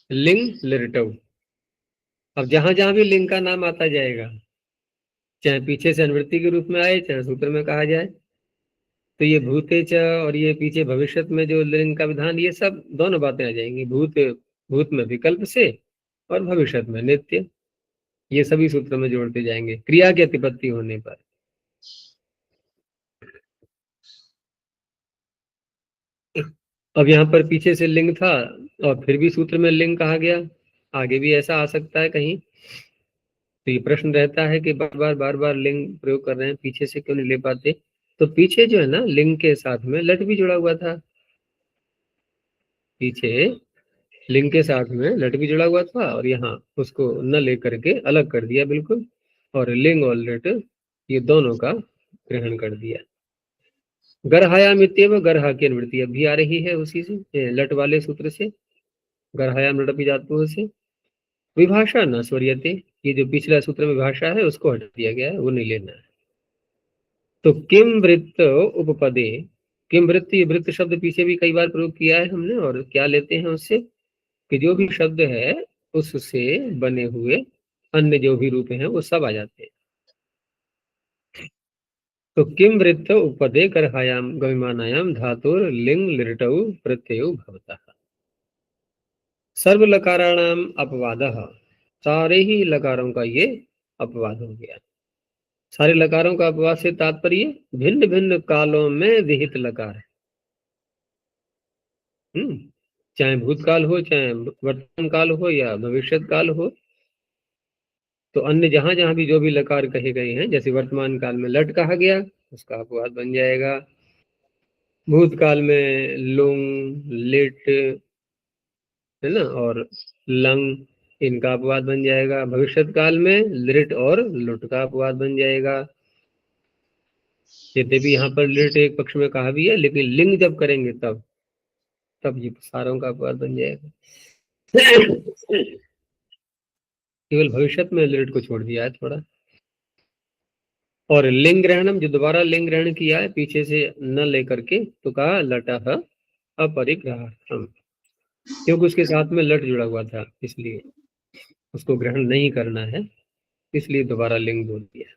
लिंग लिरटव। अब जहां जहां भी लिंग का नाम आता जाएगा, चाहे पीछे से अनुवृत्ति के रूप में आए, चाहे सूत्र में कहा जाए, तो ये भूतेच और ये पीछे भविष्य में जो लिंग का विधान, ये सब दोनों बातें आ जाएंगी। भूत में विकल्प से, और भविष्य में नित्य, ये सभी सूत्र में जोड़ते जाएंगे क्रिया की अतिपत्ति होने पर। अब यहाँ पर पीछे से लिंग था और फिर भी सूत्र में लिंग कहा गया, आगे भी ऐसा आ सकता है कहीं। तो ये प्रश्न रहता है कि बार बार लिंग प्रयोग कर रहे हैं, पीछे से क्यों नहीं ले पाते। तो पीछे जो है ना, लिंग के साथ में लट भी जुड़ा हुआ था, पीछे लिंग के साथ में लट भी जुड़ा हुआ था, और यहाँ उसको न लेकर के अलग कर दिया बिल्कुल, और लिंग और लट ये दोनों का ग्रहण कर दिया। गर्हायाम इत्येव, गर्हा की अनुवृत्ति अब भी आ रही है उसी से, लट वाले सूत्र से, गर्हायाम लटपी धातुओं से। विभाषा न स्वर्यते, ये जो पिछला सूत्र में विभाषा है उसको हटा दिया गया है, वो नहीं लेना है। तो किम वृत्त उपपदे, किम वृत्त, ये वृत्त शब्द पीछे भी कई बार प्रयोग किया है हमने, और क्या लेते हैं उससे, कि जो भी शब्द है उससे बने हुए अन्य जो भी रूप हैं वो सब आ जाते हैं। तो किम वृत्त उपपदे गर्हायाम गविमानायाम धातुर लिंग लिरटौ प्रत्यय भवतः। सर्व लकाराणाम अपवादः, सारे ही लकारों का ये अपवाद हो गया। सारे लकारों का अपवाद से तात्पर्य भिन्न भिन्न कालों में विहित लकार है। चाहे भूतकाल हो, चाहे वर्तमान काल हो, या भविष्य काल हो, तो अन्य जहां जहां भी जो भी लकार कहे गए हैं, जैसे वर्तमान काल में लट कहा गया, उसका अपवाद बन जाएगा। भूतकाल में लुंग लिट, है ना, और लंग, इनका अपवाद बन जाएगा। भविष्य काल में लिट और लुट का अपवाद बन जाएगा। यद्यपि यहाँ पर लिट एक पक्ष में कहा भी है, लेकिन लिंग जब करेंगे तब ये सारों का अपवाद बन जाएगा। केवल भविष्य में लिट को छोड़ दिया है थोड़ा। और लिंग ग्रहणम, जो दोबारा लिंग ग्रहण किया है पीछे से न लेकर के, तो कहा लटः अपरिग्रहार्थम, क्योंकि उसके साथ में लट जुड़ा हुआ था, इसलिए उसको ग्रहण नहीं करना है, इसलिए दोबारा लिंग बोल दिया।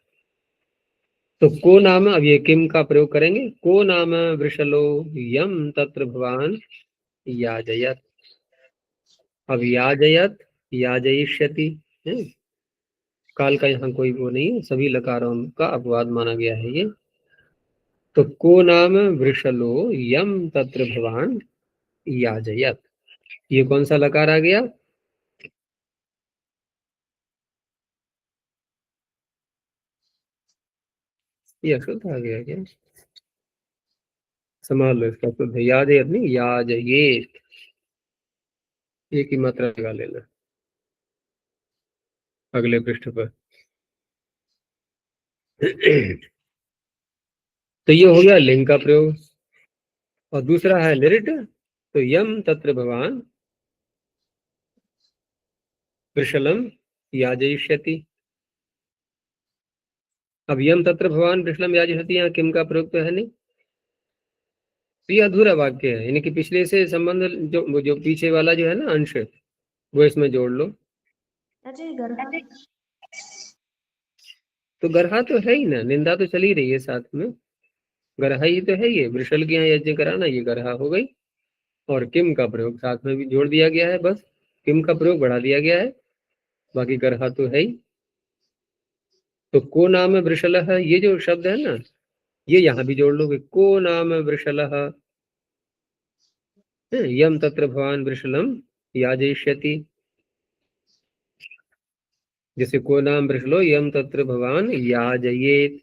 तो को नाम, अब ये किम का प्रयोग करेंगे, को नाम वृषलो यम तत्र भवान याजयत। अब याजयत, याजयिष्यति, है? काल का यहाँ कोई वो नहीं है, सभी लकारों का अपवाद माना गया है ये। तो को नाम वृषलो यम तत्र भवान याजयत, ये कौन सा लकार आ गया, ये अशुद्ध आ गया क्या, संभाल लो इसका, शुद्ध याजयत नहीं, याजयेत, एक ही मात्रा लगा लेना अगले पृष्ठ पर। तो ये हो गया लिंग का प्रयोग। और दूसरा है लिरिट, तो यम तत्र भवान वृषलम याजयिष्यति, अब यम तत्र भवान वृषलम याजयति, यहाँ किम का प्रयोग तो है नहीं, तो ये अधूरा वाक्य है, यानी कि पिछले से संबंध जो पीछे वाला जो है ना अंश, वो इसमें जोड़ लो। अजय गर्हा तो गर्हा तो है ही ना, निंदा तो चल ही रही है साथ में, गर्हा ही तो है, ये वृषल के यहाँ यज्ञ कराना, ये गर्हा हो गई। और किम का प्रयोग साथ में भी जोड़ दिया गया है, बस किम का प्रयोग बढ़ा दिया गया है, बाकी गर्हा तो है ही। तो को नाम वृषल, ये जो शब्द है ना, ये यहाँ भी जोड़ लोगे, को नाम वृषल, यम तत्र भवान वृषलम याजयिष्यति, जैसे को नाम वृषलो यम तत्र भवान याजयेत।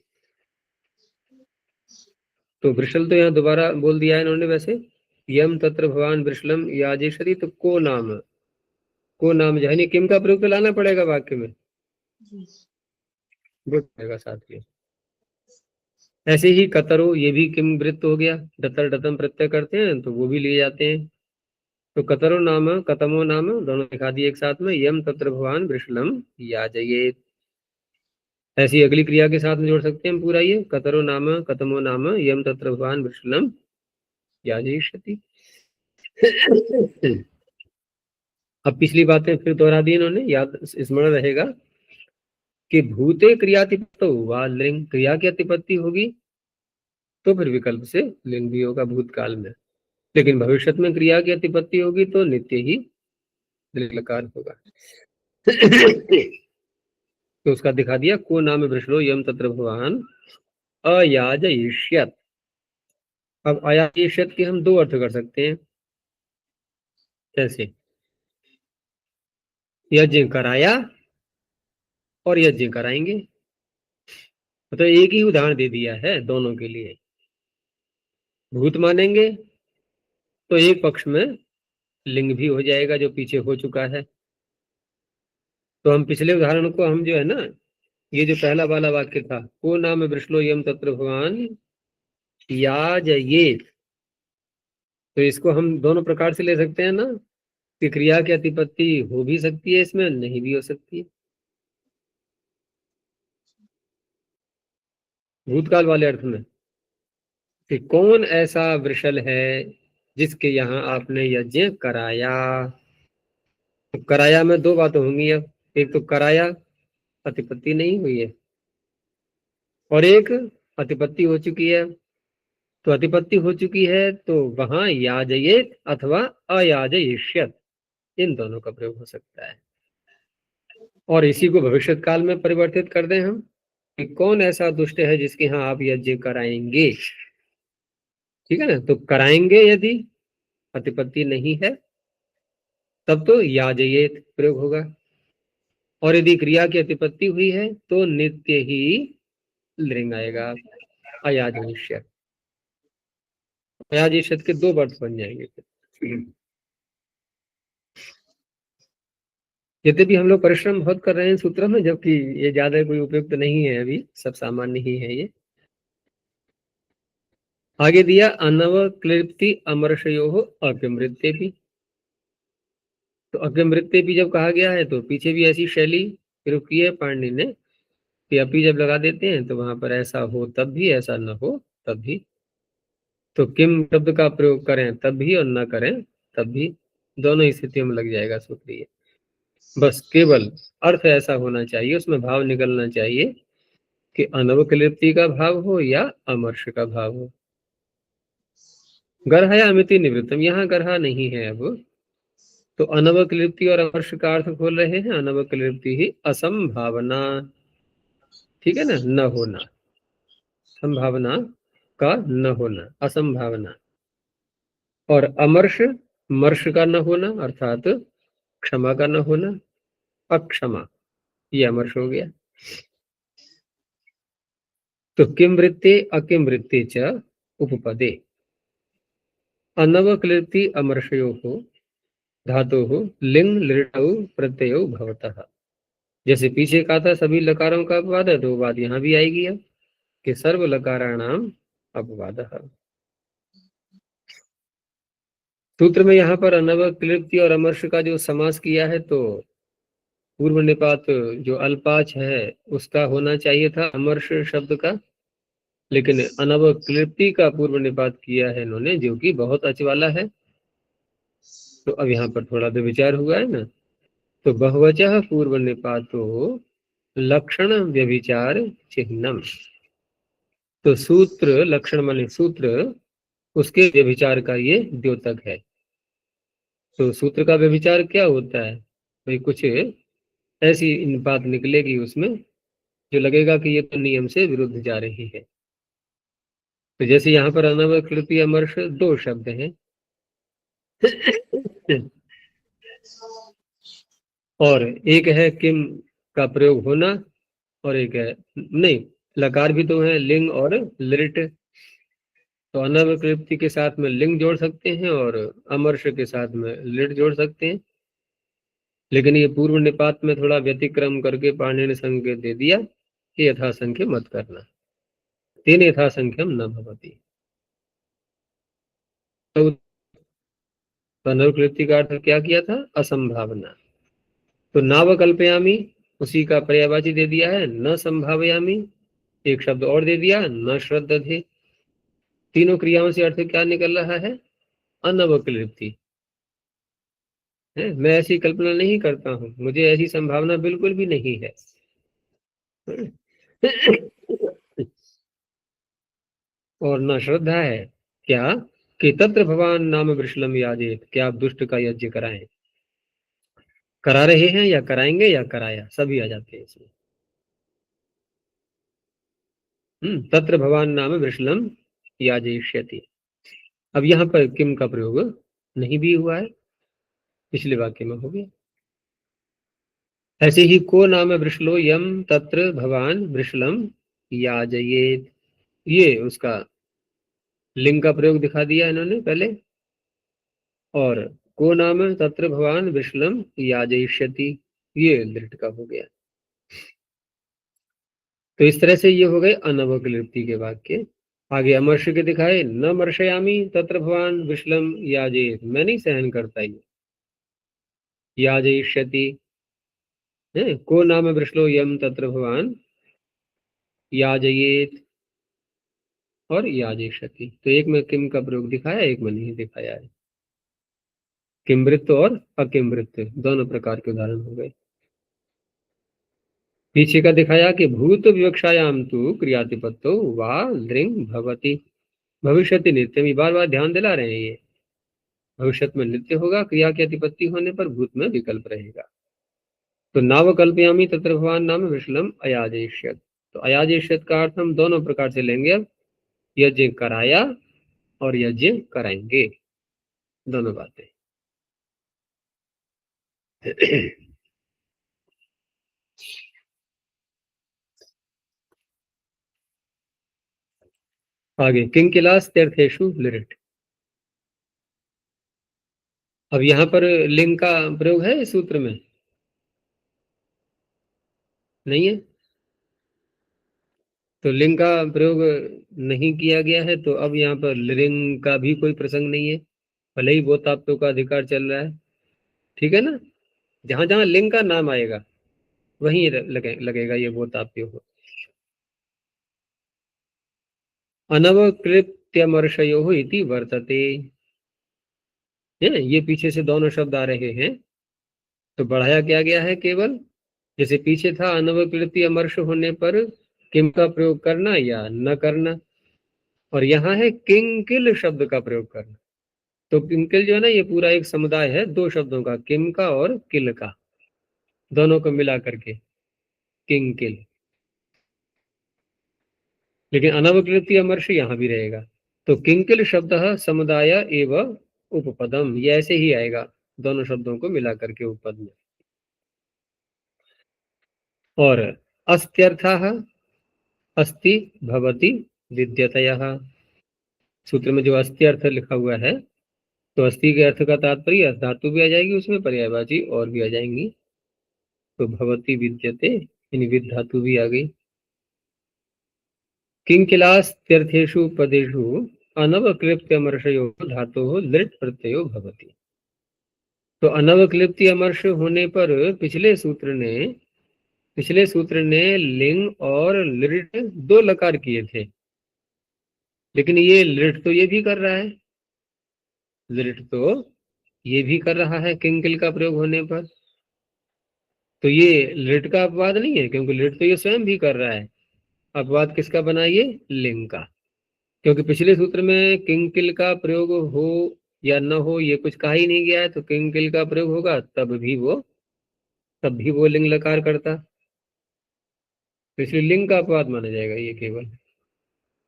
तो वृषल तो यहाँ दोबारा बोल दिया है इन्होंने, वैसे यम तत्र भगवान वृषलम याजेश्वरी, तो को नाम, को नाम जो है किम का प्रयोग तो लाना पड़ेगा वाक्य में, जी पड़ेगा साथ में। ऐसे ही कतरो, ये भी किम वृत्त हो गया, डतर डतम प्रत्यय करते हैं तो वो भी लिए जाते हैं। तो कतरो नाम कतमो नाम दोनों दिखा दिए एक साथ में, यम तत्र भगवान वृषलम याजयेत। ऐसी अगली क्रिया के साथ में जोड़ सकते हैं हम पूरा, ये कतरो नाम कतमो नाम यम तत्र भगवान वृषलम याजयिष्यति। अब पिछली बातें फिर दोहरा दी इन्होंने, याद स्मरण रहेगा कि भूते क्रियातिपत्तो वा लिंग, क्रिया की अतिपत्ति होगी तो फिर विकल्प से लिंग भी होगा भूतकाल में, लेकिन भविष्य में क्रिया की अतिपत्ति होगी तो नित्य ही लकार होगा। तो उसका दिखा दिया, को नाम वृषलो यम तत्र भगवान अयाजयिष्यत। अब अयाजयिष्यत के हम दो अर्थ कर सकते हैं, कैसे, यज्ञ कराया और यज्ञ कराएंगे, तो एक ही उदाहरण दे दिया है दोनों के लिए। भूत मानेंगे तो एक पक्ष में लिंग भी हो जाएगा जो पीछे हो चुका है। तो हम पिछले उदाहरण को हम जो है ना, ये जो पहला वाला वाक्य था, को नाम वृषलो यम तत्र भगवान याजयेत, तो इसको हम दोनों प्रकार से ले सकते हैं ना, कि क्रिया की अतिपत्ति हो भी सकती है इसमें, नहीं भी हो सकती है, भूतकाल वाले अर्थ में, कि कौन ऐसा वृषल है जिसके यहाँ आपने यज्ञ कराया। तो कराया में दो बातें होंगी, अब एक तो कराया अतिपत्ति नहीं हुई है, और एक अतिपत्ति हो चुकी है। तो अतिपत्ति हो चुकी है तो वहां याजयेत अथवा अयाजयिष्यत, इन दोनों का प्रयोग हो सकता है। और इसी को भविष्य काल में परिवर्तित कर दें हम, कि कौन ऐसा दुष्ट है जिसके यहाँ आप यज्ञ कराएंगे, ठीक है ना। तो कराएंगे यदि अतिपत्ति नहीं है तब तो याजयेत प्रयोग होगा, और यदि क्रिया की अतिपत्ति हुई है तो नित्य ही लिंग आएगा अयाजयिष्यत। अयाजयिष्यत के दो अर्थ बन जाएंगे। यद्यपि हम लोग परिश्रम बहुत कर रहे हैं सूत्रों में, जबकि ये ज्यादा कोई उपयुक्त नहीं है, अभी सब सामान्य ही है ये। आगे दिया अनवक्लिप्ति अमर्षयो अकिमृत्य भी। तो अकिमृत्य भी जब कहा गया है तो पीछे भी ऐसी शैली प्रयोग की है पाणिनि ने, कि अपी जब लगा देते हैं तो वहां पर ऐसा हो तब भी, ऐसा न हो तब भी। तो किम शब्द का प्रयोग करें तब भी और न करें तब भी, दोनों स्थितियों में लग जाएगा सूत्र ये। बस केवल अर्थ ऐसा होना चाहिए, उसमें भाव निकलना चाहिए कि अनवक्लिप्ति का भाव हो या अमर्ष का भाव हो। गर्हया अमिति निवृत्तम, यहाँ गर्हा नहीं है अब, तो अनवक्लिप्ति और अमर्ष का अर्थ खोल रहे हैं, अनवक्लिप्ति ही असंभावना, ठीक है ना, न होना, संभावना का न होना, असंभावना। और अमर्ष, मर्ष का न होना अर्थात क्षमा का न होना, अक्षमा, ये अमर्ष हो गया। तो किम वृत्ते अकिम वृत्ते च उपपदे अनवक्लिप्ति अमर्षयो हो धातु हो लिंग लृटौ प्रत्ययो भवतः। जैसे पीछे कहा था सभी लकारों का अपवाद है, तो वो बात यहाँ भी आएगी अब, कि सर्व लकाराणाम अपवादः। सूत्र में यहाँ पर अनवक्लिप्ति और अमर्ष का जो समास किया है, तो पूर्व निपात जो अल्पाच है उसका होना चाहिए था अमर्ष शब्द का, लेकिन अनवक्लिप्ति का पूर्व निपात किया है इन्होंने, जो कि बहुत अच वाला है। तो अब यहाँ पर थोड़ा विचार हुआ है ना। तो बहुवचः पूर्व निपातो लक्षण व्यभिचार चिह्नम। तो सूत्र लक्षण माने सूत्र, उसके व्यभिचार का ये द्योतक है। तो सूत्र का व्यभिचार क्या होता है भाई? कुछ ऐसी बात निकलेगी उसमें जो लगेगा कि ये तो नियम से विरुद्ध जा रही है। तो जैसे यहाँ पर अनवकृति अमर्ष दो शब्द हैं और एक है किम का प्रयोग होना और एक है नहीं, लकार भी तो है, लिंग और लिट। तो अनवकृति के साथ में लिंग जोड़ सकते हैं और अमर्ष के साथ में लिट जोड़ सकते हैं, लेकिन ये पूर्व निपात में थोड़ा व्यतिक्रम करके पाणिनि संकेत दे दिया कि यथासंख्य मत करना, तेन यथासंख्यम न भवति। तो अनवकृति का अर्थ क्या किया था? असंभावना। तो नावकल्पयामी उसी का पर्यायवाची दे दिया है न संभावयामी, एक शब्द और दे दिया न श्रद्धे। तीनों क्रियाओं से अर्थ क्या निकल रहा है? अनवक्लिप्ति है। मैं ऐसी कल्पना नहीं करता हूं, मुझे ऐसी संभावना बिल्कुल भी नहीं है। और न श्रद्धा है क्या कि तत्र भगवान नाम वृषलम याजेत, क्या आप दुष्ट का यज्ञ कराएं, करा रहे हैं या कराएंगे या कराया, सभी आ जाते हैं इसमें। तत्र भगवान नाम वृषलम याजयिष्यति। अब यहाँ पर किम का प्रयोग नहीं भी हुआ है, पिछले वाक्य में हो गया। ऐसे ही को नाम वृषलो यम तत्र भगवान वृषलम याजयेत, ये उसका लिंग का प्रयोग दिखा दिया इन्होंने पहले। और को नाम तत्र भगवान वृषलम याजयिष्यति, ये लिट का हो गया। तो इस तरह से ये हो गए अनवक्लिप्ति के वाक्य। आगे अमर्ष के दिखाए न मर्शयामी तत्र भगवान विश्लम याजेत, मैं नहीं सहन करता ये, याजयिष्यति है। को नाम वृषलो यम तत्र भगवान याजयेत और याजयिष्यति। तो एक में किम का प्रयोग दिखाया, एक में नहीं दिखाया है। किमवृत्त और अकिमवृत्त दोनों प्रकार के उदाहरण हो गए। पीछे का दिखाया कि भूत विवक्षायाम तु क्रियातिपत्तो वा लृंग भवति भविष्यति नित्यम, बार बार ध्यान दिला रहे हैं ये। भविष्य में नित्य होगा, क्रिया की अतिपत्ति होने पर भूत में विकल्प रहेगा। तो नावकल्पयामी तत्र भगवान नाम विश्लम अयाजेष्यत। तो अयाजेष्यत का अर्थ हम दोनों प्रकार से लेंगे अब, यज्ञ कराया और यज्ञ कराएंगे, दोनों बातें। आगे किंकिलास तीर्थेषु लिरिट। अब यहाँ पर लिंग का प्रयोग है इस सूत्र में? नहीं है। तो लिंग का प्रयोग नहीं किया गया है, तो अब यहाँ पर लिंग का भी कोई प्रसंग नहीं है, भले ही बोताप्तों का अधिकार चल रहा है। ठीक है ना, जहां जहां लिंग का नाम आएगा वहीं लगेगा ये बोताप्य हो। अनवकृत्यमर्षयो इति वर्तते, है ये पीछे से दोनों शब्द आ रहे हैं, तो बढ़ाया क्या गया है केवल। जैसे पीछे था अनवकृत्य अमर्ष होने पर किम का प्रयोग करना या न करना, और यहाँ है किंकिल शब्द का प्रयोग करना। तो किंकिल जो है ना, ये पूरा एक समुदाय है दो शब्दों का, किम का और किल का, दोनों को मिला करके किंकिल। लेकिन अनवकृत्य अमर्ष यहाँ भी रहेगा। तो किंकिल शब्द समुदाय एवं उपपदम, ये ऐसे ही आएगा दोनों शब्दों को मिला करके उपपद में। और अस्त्यर्थः अस्ति भवति विद्यतयः, सूत्र में जो अस्ति अर्थ लिखा हुआ है, तो अस्ति के अर्थ का तात्पर्य धातु भी आ जाएगी उसमें, पर्यायवाची और भी आ जाएंगी। तो भवति विद्यते यानी विद धातु भी आ गई। किंकिलास तीर्थेषु पदेषु अनवकृत्यमर्षयो धातोः लिट् प्रत्ययो भवति। तो अनवक्लिप्ति अमर्ष होने पर पिछले सूत्र ने लिंग और लिट दो लकार किए थे, लेकिन ये लिट तो ये भी कर रहा है, लिट तो ये भी कर रहा है किंकिल का प्रयोग होने पर। तो ये लिट का अपवाद नहीं है, क्योंकि लिट तो ये स्वयं भी कर रहा है। अपवाद किसका बना, ये लिंग का, क्योंकि पिछले सूत्र में किंकिल का प्रयोग हो या न हो ये कुछ कहा ही नहीं गया है, तो किंकिल का प्रयोग होगा तब भी वो लिंग लकार करता, तो इसलिए लिंग का अपवाद माना जाएगा ये केवल।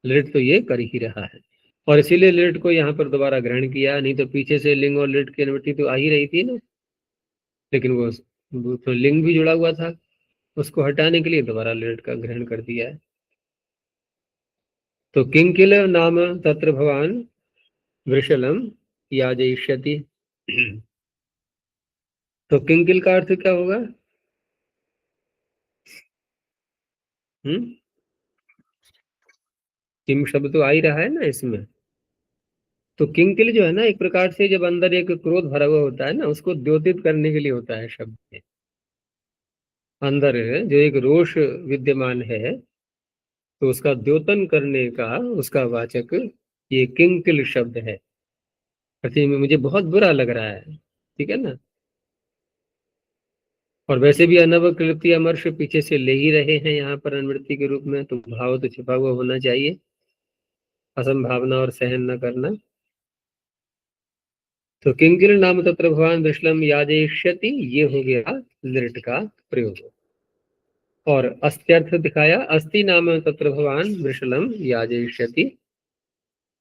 लिट तो ये कर ही रहा है, और इसीलिए लिट को यहाँ पर दोबारा ग्रहण किया, नहीं तो पीछे से लिंग और लिट की अनुमति तो आ ही रही थी ना, लेकिन वो तो लिंग भी जुड़ा हुआ था, उसको हटाने के लिए दोबारा लिट का ग्रहण कर दिया है। तो किंकिल नाम तत्र भवान वृषलम याजयिष्यति। तो किंकिल का अर्थ क्या होगा? हम्म, किम शब्द तो आ ही रहा है ना इसमें। तो किंकिल जो है ना, एक प्रकार से जब अंदर एक क्रोध भरा हुआ होता है ना, उसको द्योतित करने के लिए होता है शब्द में। अंदर जो एक रोष विद्यमान है, तो उसका द्योतन करने का उसका वाचक ये किंकिल शब्द है। अर्थात मुझे बहुत बुरा लग रहा है, ठीक है ना। और वैसे भी अनवक्लिप्ति अमर्ष पीछे से ले ही रहे हैं यहाँ पर अनुवृत्ति के रूप में, तो भाव तो छिपा हुआ होना चाहिए, असंभावना और सहन न करना। तो किंकिल नाम तत्र भगवान वृषलम याजयिष्यति, ये हो गया लिट का प्रयोग। और अस्त्यर्थ दिखाया, अस्ति नाम तत्र भगवान वृषलम याजयिष्यति,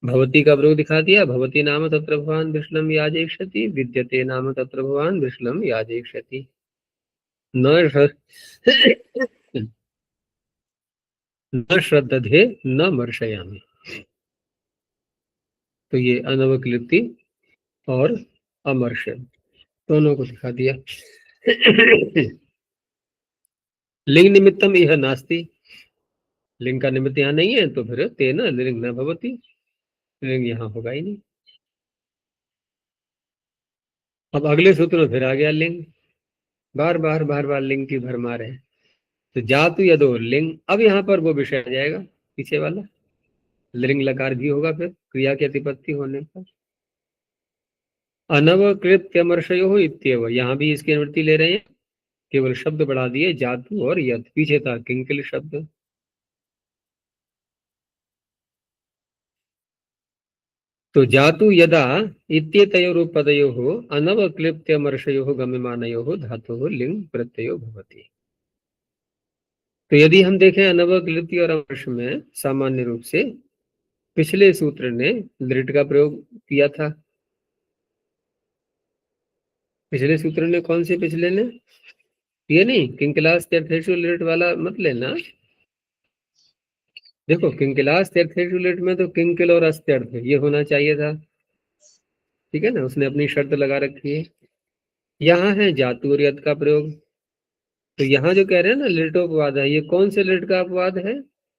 भवती का प्रयोग दिखा दिया, भवती नाम तत्र भगवान वृषलम याजयिष्यति, विद्यते नाम तत्र भगवान वृषलम याजयिष्यति। न न श्रद्धे न मर्शयामि। तो ये अनवक्लिप्ति और अमर्ष दोनों को दिखा दिया। लिंग निमित्तम यह नास्ति, लिंग का निमित्त यहाँ नहीं है, तो फिर तेन लिंग न भवति, लिंग यहाँ होगा ही नहीं। अब अगले सूत्र में फिर आ गया लिंग, बार बार लिंग की भरमार है। तो जातु यदो लिंग, अब यहाँ पर वो विषय आ जाएगा पीछे वाला, लिंग लकार भी होगा फिर क्रिया की अतिपत्ति होने पर। अनवकृत्यमर्षयो इत्येव, यहाँ भी इसकी अनुवृत्ति ले रहे हैं, केवल शब्द बढ़ा दिए, जातु और यद, पीछे था किंकिल शब्द। तो जातु यदा इत्येतयोरुपपदयोः अनवक्लिप्त्यमर्षयोः गम्यमानयोः धातोः लिंग प्रत्ययो भवति। तो यदि हम देखें अनवक्लिप्ति और अमर्ष में सामान्य रूप से पिछले सूत्र ने लिट का प्रयोग किया था। पिछले सूत्र ने कौन से पिछले ने? ये नहीं, किंकिलास तीर्थेषु लिट वाला मत लेना। देखो किंकिलास तीर्थेषु लिट में तो किंकिल और अस्त्यर्थ ये होना चाहिए था, ठीक है ना, उसने अपनी शर्त लगा रखी है। यहाँ है जातु और यद का प्रयोग। तो यहाँ जो कह रहे हैं ना लिटोपवाद है, ये कौन से लिट का अपवाद है?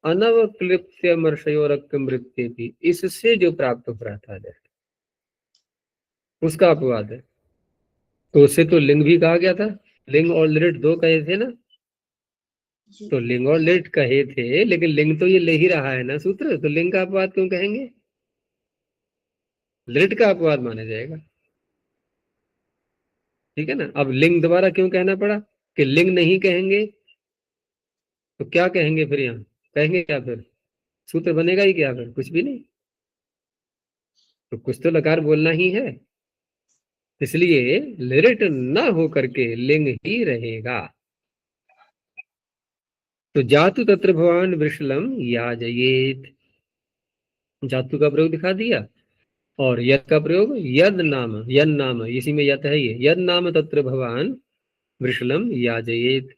अनवक्लिप्त्य मृत्यु थी, इससे जो प्राप्त हो रहा था उसका अपवाद है। तो उससे तो लिंग भी कहा गया था, लिंग और लिट दो कहे थे ना, तो लिंग और लिट कहे थे, लेकिन लिंग तो ये ले ही रहा है ना सूत्र, तो लिंग का अपवाद क्यों कहेंगे? लिट का अपवाद माना जाएगा, ठीक है ना। अब लिंग दोबारा क्यों कहना पड़ा कि लिंग नहीं कहेंगे, तो क्या कहेंगे फिर? यहाँ कहेंगे क्या फिर? सूत्र बनेगा ही क्या फिर? कुछ भी नहीं। तो कुछ तो लकार बोलना ही है, इसलिए लिट न हो करके लिंग ही रहेगा। तो जातु तत्र भवान वृषलम याजयेत, जातु का प्रयोग दिखा दिया, और यद का प्रयोग, यद नाम इसी में यत है, ये यद नाम तत्र भवान वृषलम याजयेत।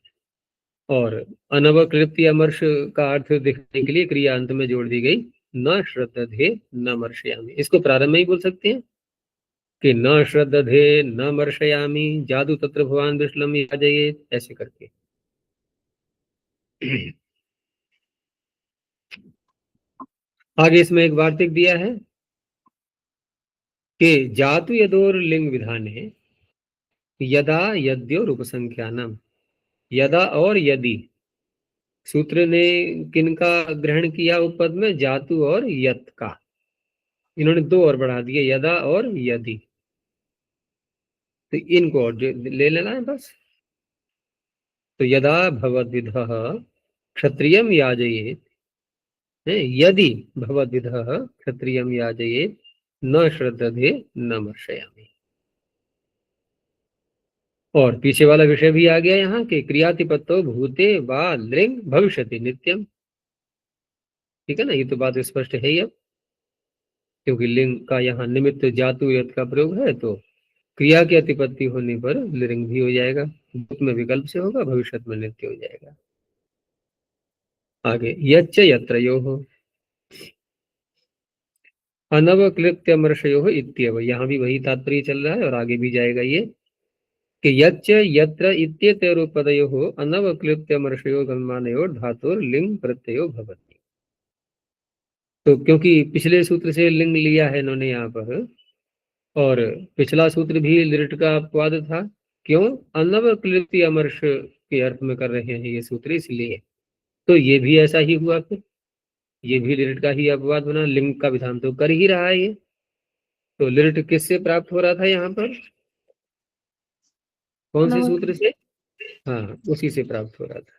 और अनवकृत्य अमर्ष का अर्थ दिखने के लिए क्रिया अंत में जोड़ दी गई, न श्रद्धे न मर्शयामी। इसको प्रारंभ में ही बोल सकते हैं कि न श्रद्धे न मर्शयामी जादू तत्र भगवान विष्णु याजयेत, ऐसे करके। आगे इसमें एक वार्तिक दिया है कि जातु यदोर लिंग विधान है, यदा यद्यो उपसंख्यानम, यदा और यदि, सूत्र ने किनका ग्रहण किया उपपद में? जातु और यत का। इन्होंने दो और बढ़ा दिए, यदा और यदि, तो इनको और ले लेना है बस। तो यदा भवद्विधः क्षत्रियम याजयेत्, यदि भवद्विधः क्षत्रियम याजयेत् न श्रद्धे न मर्शयामि। और पीछे वाला विषय भी आ गया यहाँ के क्रियातिपत्तो भूते वा लिंग भविष्यति नित्यम। ठीक है ना, ये तो बात स्पष्ट है ही अब, क्योंकि लिंग का यहाँ निमित्त जातु यत का प्रयोग है, तो क्रिया की अतिपत्ति होने पर लिंग भी हो जाएगा, भूत में विकल्प से होगा, भविष्य में नित्य हो जाएगा। आगे यच्च यत्रयोः अनवक्लिप्त्यमर्षयोः इत्येव, यहाँ भी वही तात्पर्य चल रहा है और आगे भी जाएगा ये कि यच्च यत्र इत्येतयोरुपपदयोः अनवक्लिप्त्यमर्षयोः गम्यमानयोः धातोर् लिंग प्रत्ययो भवति। तो क्योंकि पिछले सूत्र से लिंग लिया है इन्होंने यहाँ पर, और पिछला सूत्र भी लिट का अपवाद था, क्यों? अनवक्लिप्ति अमर्ष के अर्थ में कर रहे हैं ये सूत्र, इसलिए तो ये भी ऐसा ही हुआ, फिर ये भी लिट का ही अपवाद बना, लिंग का विधान तो कर ही रहा है ये। तो लिट किससे प्राप्त हो रहा था यहाँ पर? कौन से सूत्र से? हाँ, उसी से प्राप्त हो रहा था।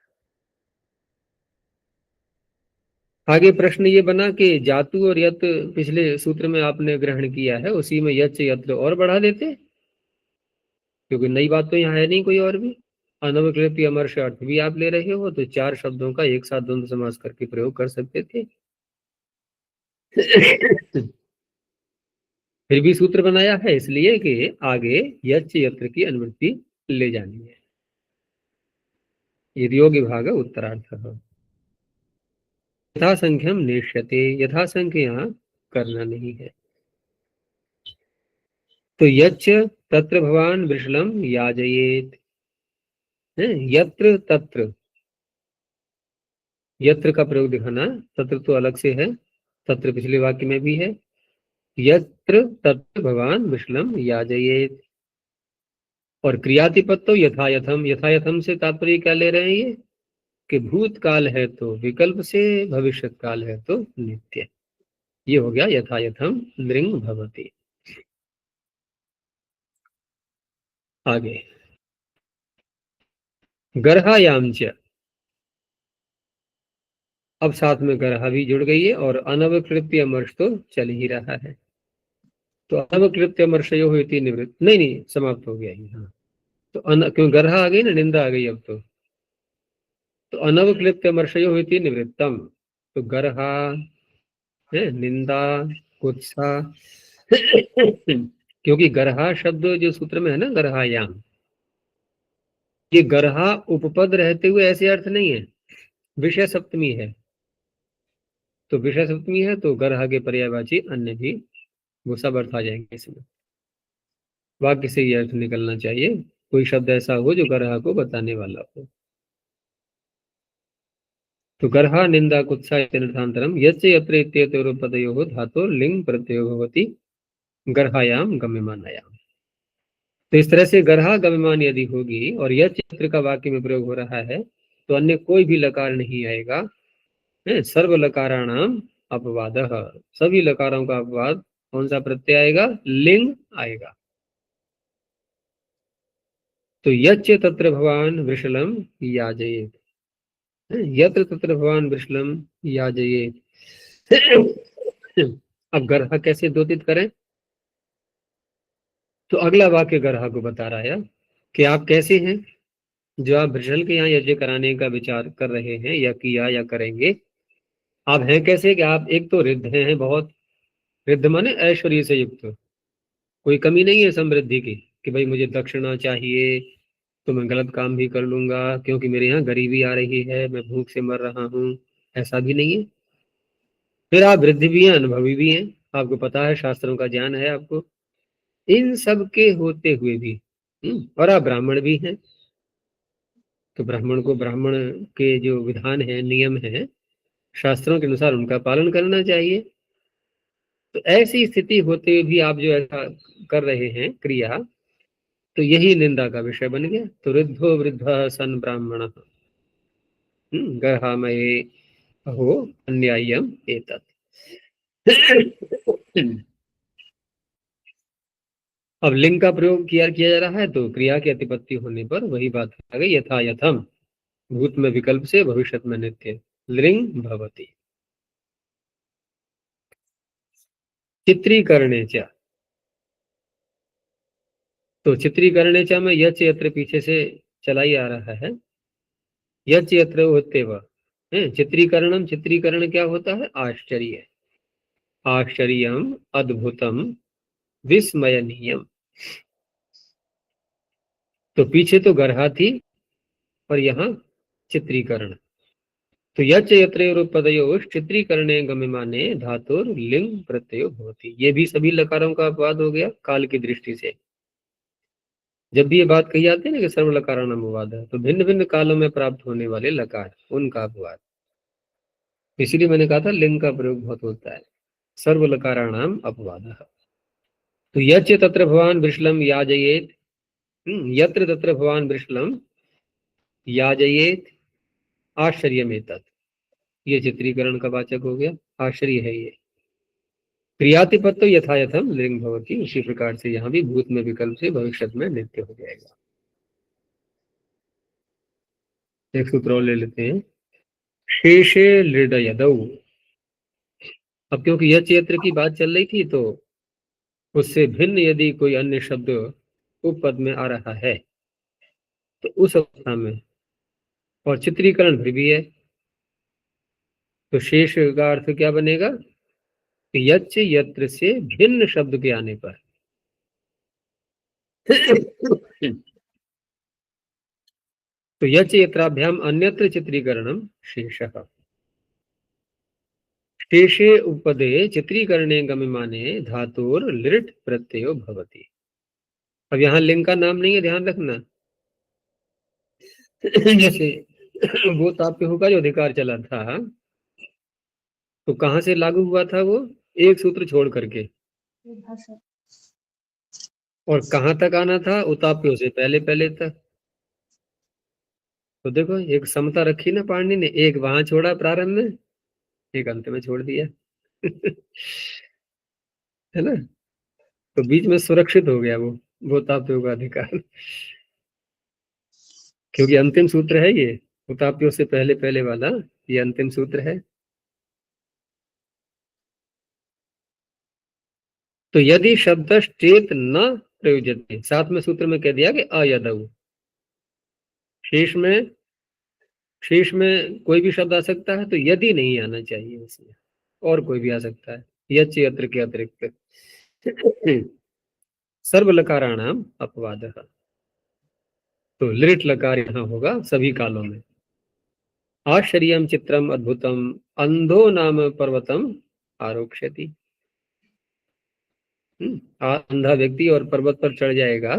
आगे प्रश्न ये बना कि जातु और यत पिछले सूत्र में आपने ग्रहण किया है, उसी में यच यत्र और बढ़ा देते, क्योंकि नई बात तो यहाँ है नहीं कोई और भी। अनवक्लिप्ति अमर्ष अर्थ भी आप ले रहे हो, तो चार शब्दों का एक साथ द्वंद्व समास करके प्रयोग कर सकते थे। फिर भी सूत्र बनाया है इसलिए कि आगे यच यत्र की अनुवृत्ति ले जानी है। यद्योग भाग उत्तरार्थ यथा संख्यम नेष्यते, यथा संख्य यहाँ करना नहीं है। तो यच्च तत्र भवान वृषलम याजयेत, यत्र तत्र, यत्र का प्रयोग दिखाना, तत्र तो अलग से है, तत्र पिछले वाक्य में भी है। यत्र तत्र भवान वृषलम याजयेत, और क्रियातिपत्तो यथायथम, यथायथम से तात्पर्य क्या ले रहे हैं ये कि भूतकाल है तो विकल्प से, भविष्य काल है तो नित्य। ये हो गया यथायथम लिंग भवति। आगे गर्हायाम च, अब साथ में गर्हा भी जुड़ गई है, और अनवकृत्य अमर्ष तो चल ही रहा है। तो अनवकृत्य अमर्षयो हुई निवृत्त, नहीं नहीं समाप्त हो गया ही। हाँ, तो क्यों गर्हा आ गई ना, निंदा आ गई अब तो अनवक्लिप्त अमर्षयो हुई निवृत्तम, तो गर्हा है निंदा कुत्सा क्योंकि गर्हा शब्द जो सूत्र में है ना, गर्हायाम, ये गर्हा उपपद रहते हुए ऐसे अर्थ नहीं है, विषय सप्तमी है। तो विषय सप्तमी है तो गर्हा के पर्यायवाची अन्य भी, वो सब अर्थ आ जाएंगे इसमें। वाक्य से ये अर्थ निकलना चाहिए, कोई शब्द ऐसा हो जो गर्हा को बताने वाला हो। तो गर्हा निंदा कुत्सा इत्यर्थांतरम यच्च यत्र इत्येतयोरुपपदयोः धातोर् लिंग प्रत्ययो भवति गर्हायाम गम्यमानायाम। तो इस तरह से गर्हा गम्यमान यदि होगी और यह चित्र का वाक्य में प्रयोग हो रहा है, तो अन्य कोई भी लकार नहीं आएगा। सर्व लकाराणाम अपवाद, सभी लकारों का अपवाद कौन सा प्रत्यय आएगा? लिंग आएगा। तो यच्च तत्र भवान वृषलम याजयेत्, यत्र तत्र भवान वृषलम याजयेत्। अब गर्हा कैसे द्योतित करें? तो अगला वाक्य गर्हा को बता रहा है कि आप कैसे हैं, जो आप वृषल के यहाँ यज्ञ कराने का विचार कर रहे हैं या किया या करेंगे, आप हैं कैसे? कि आप एक तो रिद्ध हैं बहुत, रिद्ध माने ऐश्वर्य से युक्त, कोई कमी नहीं है समृद्धि की कि भाई मुझे दक्षिणा चाहिए तो मैं गलत काम भी कर लूंगा क्योंकि मेरे यहाँ गरीबी आ रही है, मैं भूख से मर रहा हूँ, ऐसा भी नहीं है। फिर आप वृद्ध भी हैं, अनुभवी भी हैं, आपको पता है, शास्त्रों का ज्ञान है आपको, इन सब के होते हुए भी और आप ब्राह्मण भी हैं। तो ब्राह्मण को ब्राह्मण के जो विधान है, नियम है, शास्त्रों के अनुसार उनका पालन करना चाहिए। तो ऐसी स्थिति होते हुए भी आप जो ऐसा कर रहे हैं क्रिया, तो यही निंदा का विषय बन गया। तो वृद्धो वृद्ध सन ब्राह्मण गर्हामहे अहो अन्याय्यम एतत्। अब लिंग का प्रयोग किया जा रहा है, तो क्रिया की अतिपत्ति होने पर वही बात आ गई, यथा यथम, भूत में विकल्प से, भविष्य में नित्य, लिंग भवति। चित्रीकरणे च, तो चित्रीकरणे च में यच यत्र पीछे से चला ही आ रहा है, यच यत्र होते वह चित्रीकरणम, चित्रीकरण क्या होता है? आश्चर्य, आश्चर्यम अद्भुतम विस्मयनीयम। तो पीछे तो गर्हा थी और यहाँ चित्रीकरण। तो यच यत्र पदयोः चित्रीकरणे गम्यमाने धातुर लिंग प्रत्ययो भवति। ये भी सभी लकारों का अपवाद हो गया काल की दृष्टि से। जब भी ये बात कही जाती है ना कि सर्व लकाराणाम अपवाद है, तो भिन्न भिन्न कालों में प्राप्त होने वाले लकार, उनका अपवाद। इसीलिए मैंने कहा था लिंग का प्रयोग बहुत होता है। सर्व लकाराणाम अपवाद। तो यच तत्र भवान वृषलम याजयेत, यत्र तत्र भवान वृषलम याजयेत आश्चर्यमेतत्, ये चित्रीकरण का वाचक हो गया, आश्चर्य है ये। क्रियातिपत्तो यथायथम लिंग भवति, उसी प्रकार से यहाँ भी भूत में विकल्प से भविष्य में नित्य हो जाएगा। एक सूत्र और ले लेते हैं, शेषे लृडयदौ। अब क्योंकि यच यत्र की बात चल रही थी, तो उससे भिन्न यदि कोई अन्य शब्द उपपद में आ रहा है तो उस अवस्था में, और चित्रीकरण भी है, तो शेष का अर्थ क्या बनेगा? यच यत्र से भिन्न शब्द के आने पर। तो यच यत्राभ्याम अन्यत्र चित्रीकरणम शेषः, शेषे उपदे चित्रीकरणे गम्यमाने धातुर लिट प्रत्ययो भवति। अब यहाँ लिंग का नाम नहीं है, ध्यान रखना। जैसे वो ताप्य का जो अधिकार चला था, तो कहाँ से लागू हुआ था वो? एक सूत्र छोड़ करके। और कहाँ तक आना था? उताप्यो से पहले पहले तक। तो देखो एक समता रखी ना पाणिनि ने, एक वहां छोड़ा प्रारंभ में, एक अंत में छोड़ दिया। है ना? तो बीच में सुरक्षित हो गया वो ताप्यो का अधिकार, क्योंकि अंतिम सूत्र है ये, उताप्यो से पहले पहले वाला, ये अंतिम सूत्र है। तो यदि शब्द चेत न प्रयोज्यते, सातवें सूत्र में कह दिया कि अयदौ, शेष में कोई भी शब्द आ सकता है, तो यदि नहीं आना चाहिए उसमें, और कोई भी आ सकता है यच यत्र के अतिरिक्त। सर्व लकाराणाम अपवादः, तो लिट लकार यहाँ होगा सभी कालों में। आश्चर्यम चित्रम अद्भुतम अंधो नाम पर्वतम आरोक्ष्यति। अंधा व्यक्ति और पर्वत पर चढ़ जाएगा,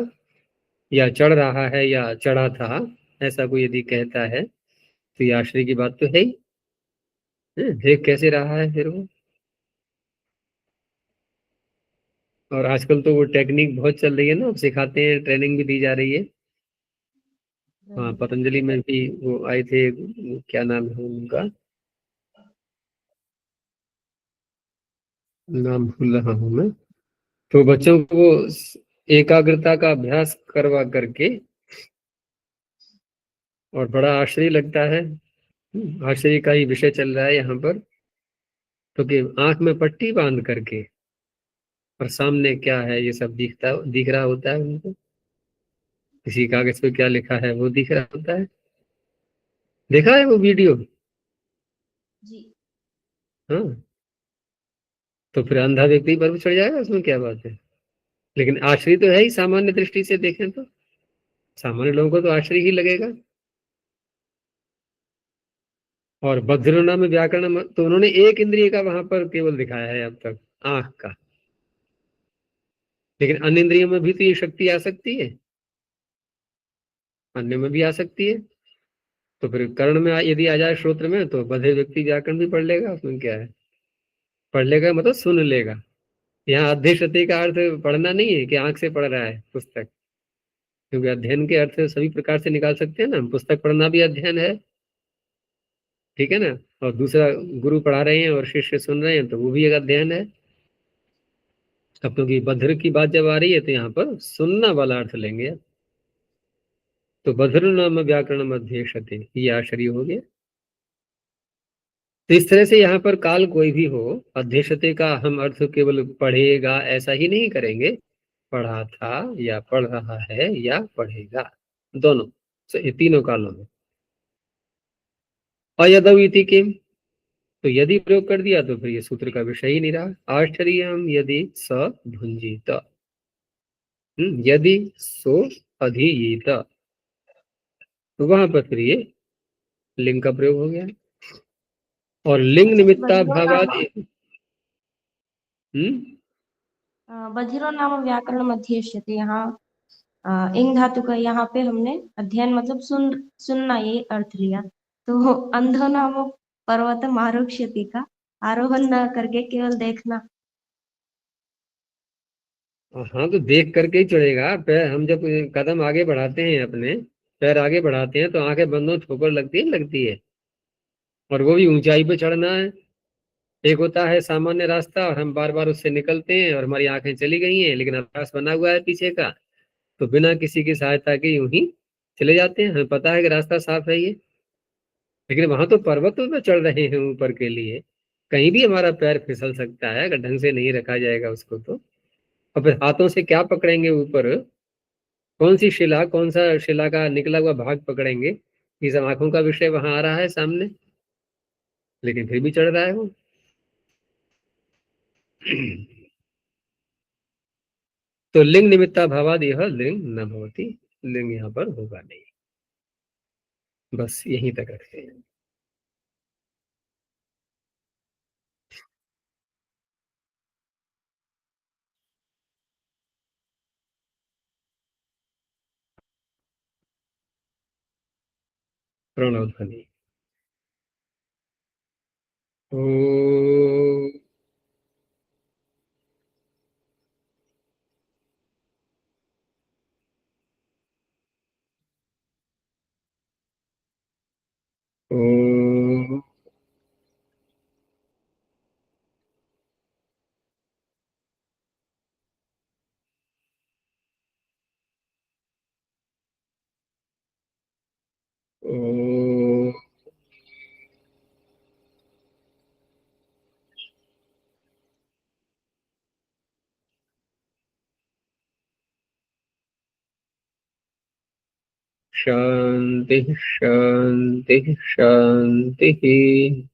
या चढ़ रहा है या चढ़ा था, ऐसा कोई यदि कहता है, तो ये आश्चर्य की बात तो है ही। देख कैसे रहा है फिर वो। और आजकल तो वो टेक्निक बहुत चल रही है ना, सिखाते हैं, ट्रेनिंग भी दी जा रही है। हाँ, पतंजलि में भी वो आए थे, क्या नाम है उनका, नाम भूल रहा हूँ मैं। तो बच्चों को एकाग्रता का अभ्यास करवा करके, और बड़ा आश्चर्य लगता है, आश्चर्य का ही विषय चल रहा है यहाँ पर। तो कि आंख में पट्टी बांध करके, और सामने क्या है ये सब दिख रहा होता है उनको, किसी कागज पे क्या लिखा है वो दिख रहा होता है। देखा है वो वीडियो? जी। हाँ, तो फिर अंधा व्यक्ति पर भी चढ़ जाएगा, उसमें क्या बात है। लेकिन आश्चर्य तो है ही, सामान्य दृष्टि से देखें तो सामान्य लोगों को तो आश्चर्य ही लगेगा। और बद्रना में व्याकरण, तो उन्होंने एक इंद्रिय का वहां पर केवल दिखाया है अब तक, आंख का। लेकिन अन्य इंद्रियों में भी तो ये शक्ति आ सकती है, अन्य में भी आ सकती है। तो फिर कर्ण में यदि आ जाए, श्रोत्र में, तो बधिर व्यक्ति व्याकरण भी पढ़ लेगा, उसमें क्या है। पढ़ लेगा मतलब सुन लेगा। यहाँ अध्यक्षते का अर्थ पढ़ना नहीं है कि आंख से पढ़ रहा है पुस्तक, क्योंकि अध्ययन के अर्थ सभी प्रकार से निकाल सकते हैं ना, पुस्तक पढ़ना भी अध्ययन है, ठीक है ना, और दूसरा गुरु पढ़ा रहे हैं और शिष्य सुन रहे हैं तो वो भी एक अध्ययन है। अब क्योंकि बधिर की बात जब आ रही है तो यहाँ पर सुनना वाला अर्थ लेंगे। तो बधिर नाम व्याकरण अध्यक्षते, ये आश्चर्य हो गया। तो इस तरह से यहाँ पर काल कोई भी हो, अध्यक्षते का हम अर्थ केवल पढ़ेगा ऐसा ही नहीं करेंगे, पढ़ा था या पढ़ रहा है या पढ़ेगा, दोनों। तो ये तीनों कालों में। अयदौ इति किम, तो यदि प्रयोग कर दिया तो फिर ये सूत्र का विषय ही नहीं रहा। आश्चर्यम यदि स भुंजीत, यदि सो अधीयीत, तो वहां पर फिर ये लिंग का प्रयोग हो गया। और लिंग अच्छा, निमित्ता बधिरो भावाद, नाम हम्म, बधिरो नाम व्याकरण अध्येष्यते, यहाँ इंग धातु का यहाँ पे हमने अध्ययन मतलब सुनना ये अर्थ लिया। तो अंधो नाम पर्वतम आरोक्ष्यति का आरोहण न करके केवल देखना। हाँ तो देख करके ही चढ़ेगा। पैर हम जब कदम आगे बढ़ाते हैं, अपने पैर आगे बढ़ाते हैं तो आंखें बंद हो, ठोकर लगती है, लगती है। और वो भी ऊंचाई पे चढ़ना है। एक होता है सामान्य रास्ता और हम बार बार उससे निकलते हैं और हमारी आंखें चली गई हैं, लेकिन आकाश बना हुआ है पीछे का, तो बिना किसी की सहायता के यूं ही चले जाते हैं। हमें पता है कि रास्ता साफ है ये, लेकिन वहां तो पर्वतों पे चढ़ रहे हैं ऊपर के लिए, कहीं भी हमारा पैर फिसल सकता है अगर ढंग से नहीं रखा जाएगा उसको तो। और फिर हाथों से क्या पकड़ेंगे ऊपर, कौन सी शिला, कौन सा शिला का निकला हुआ भाग पकड़ेंगे, ये सब आंखों का विषय वहां आ रहा है सामने, लेकिन फिर भी चढ़ रहा है वो। तो लिंग निमित्ता भावाद यह लिंग न भवती, लिंग यहाँ पर होगा नहीं। बस यहीं तक रखते हैं। प्रणव ध्वनि। ओ, ओ, ओ, शांति शांति शांति।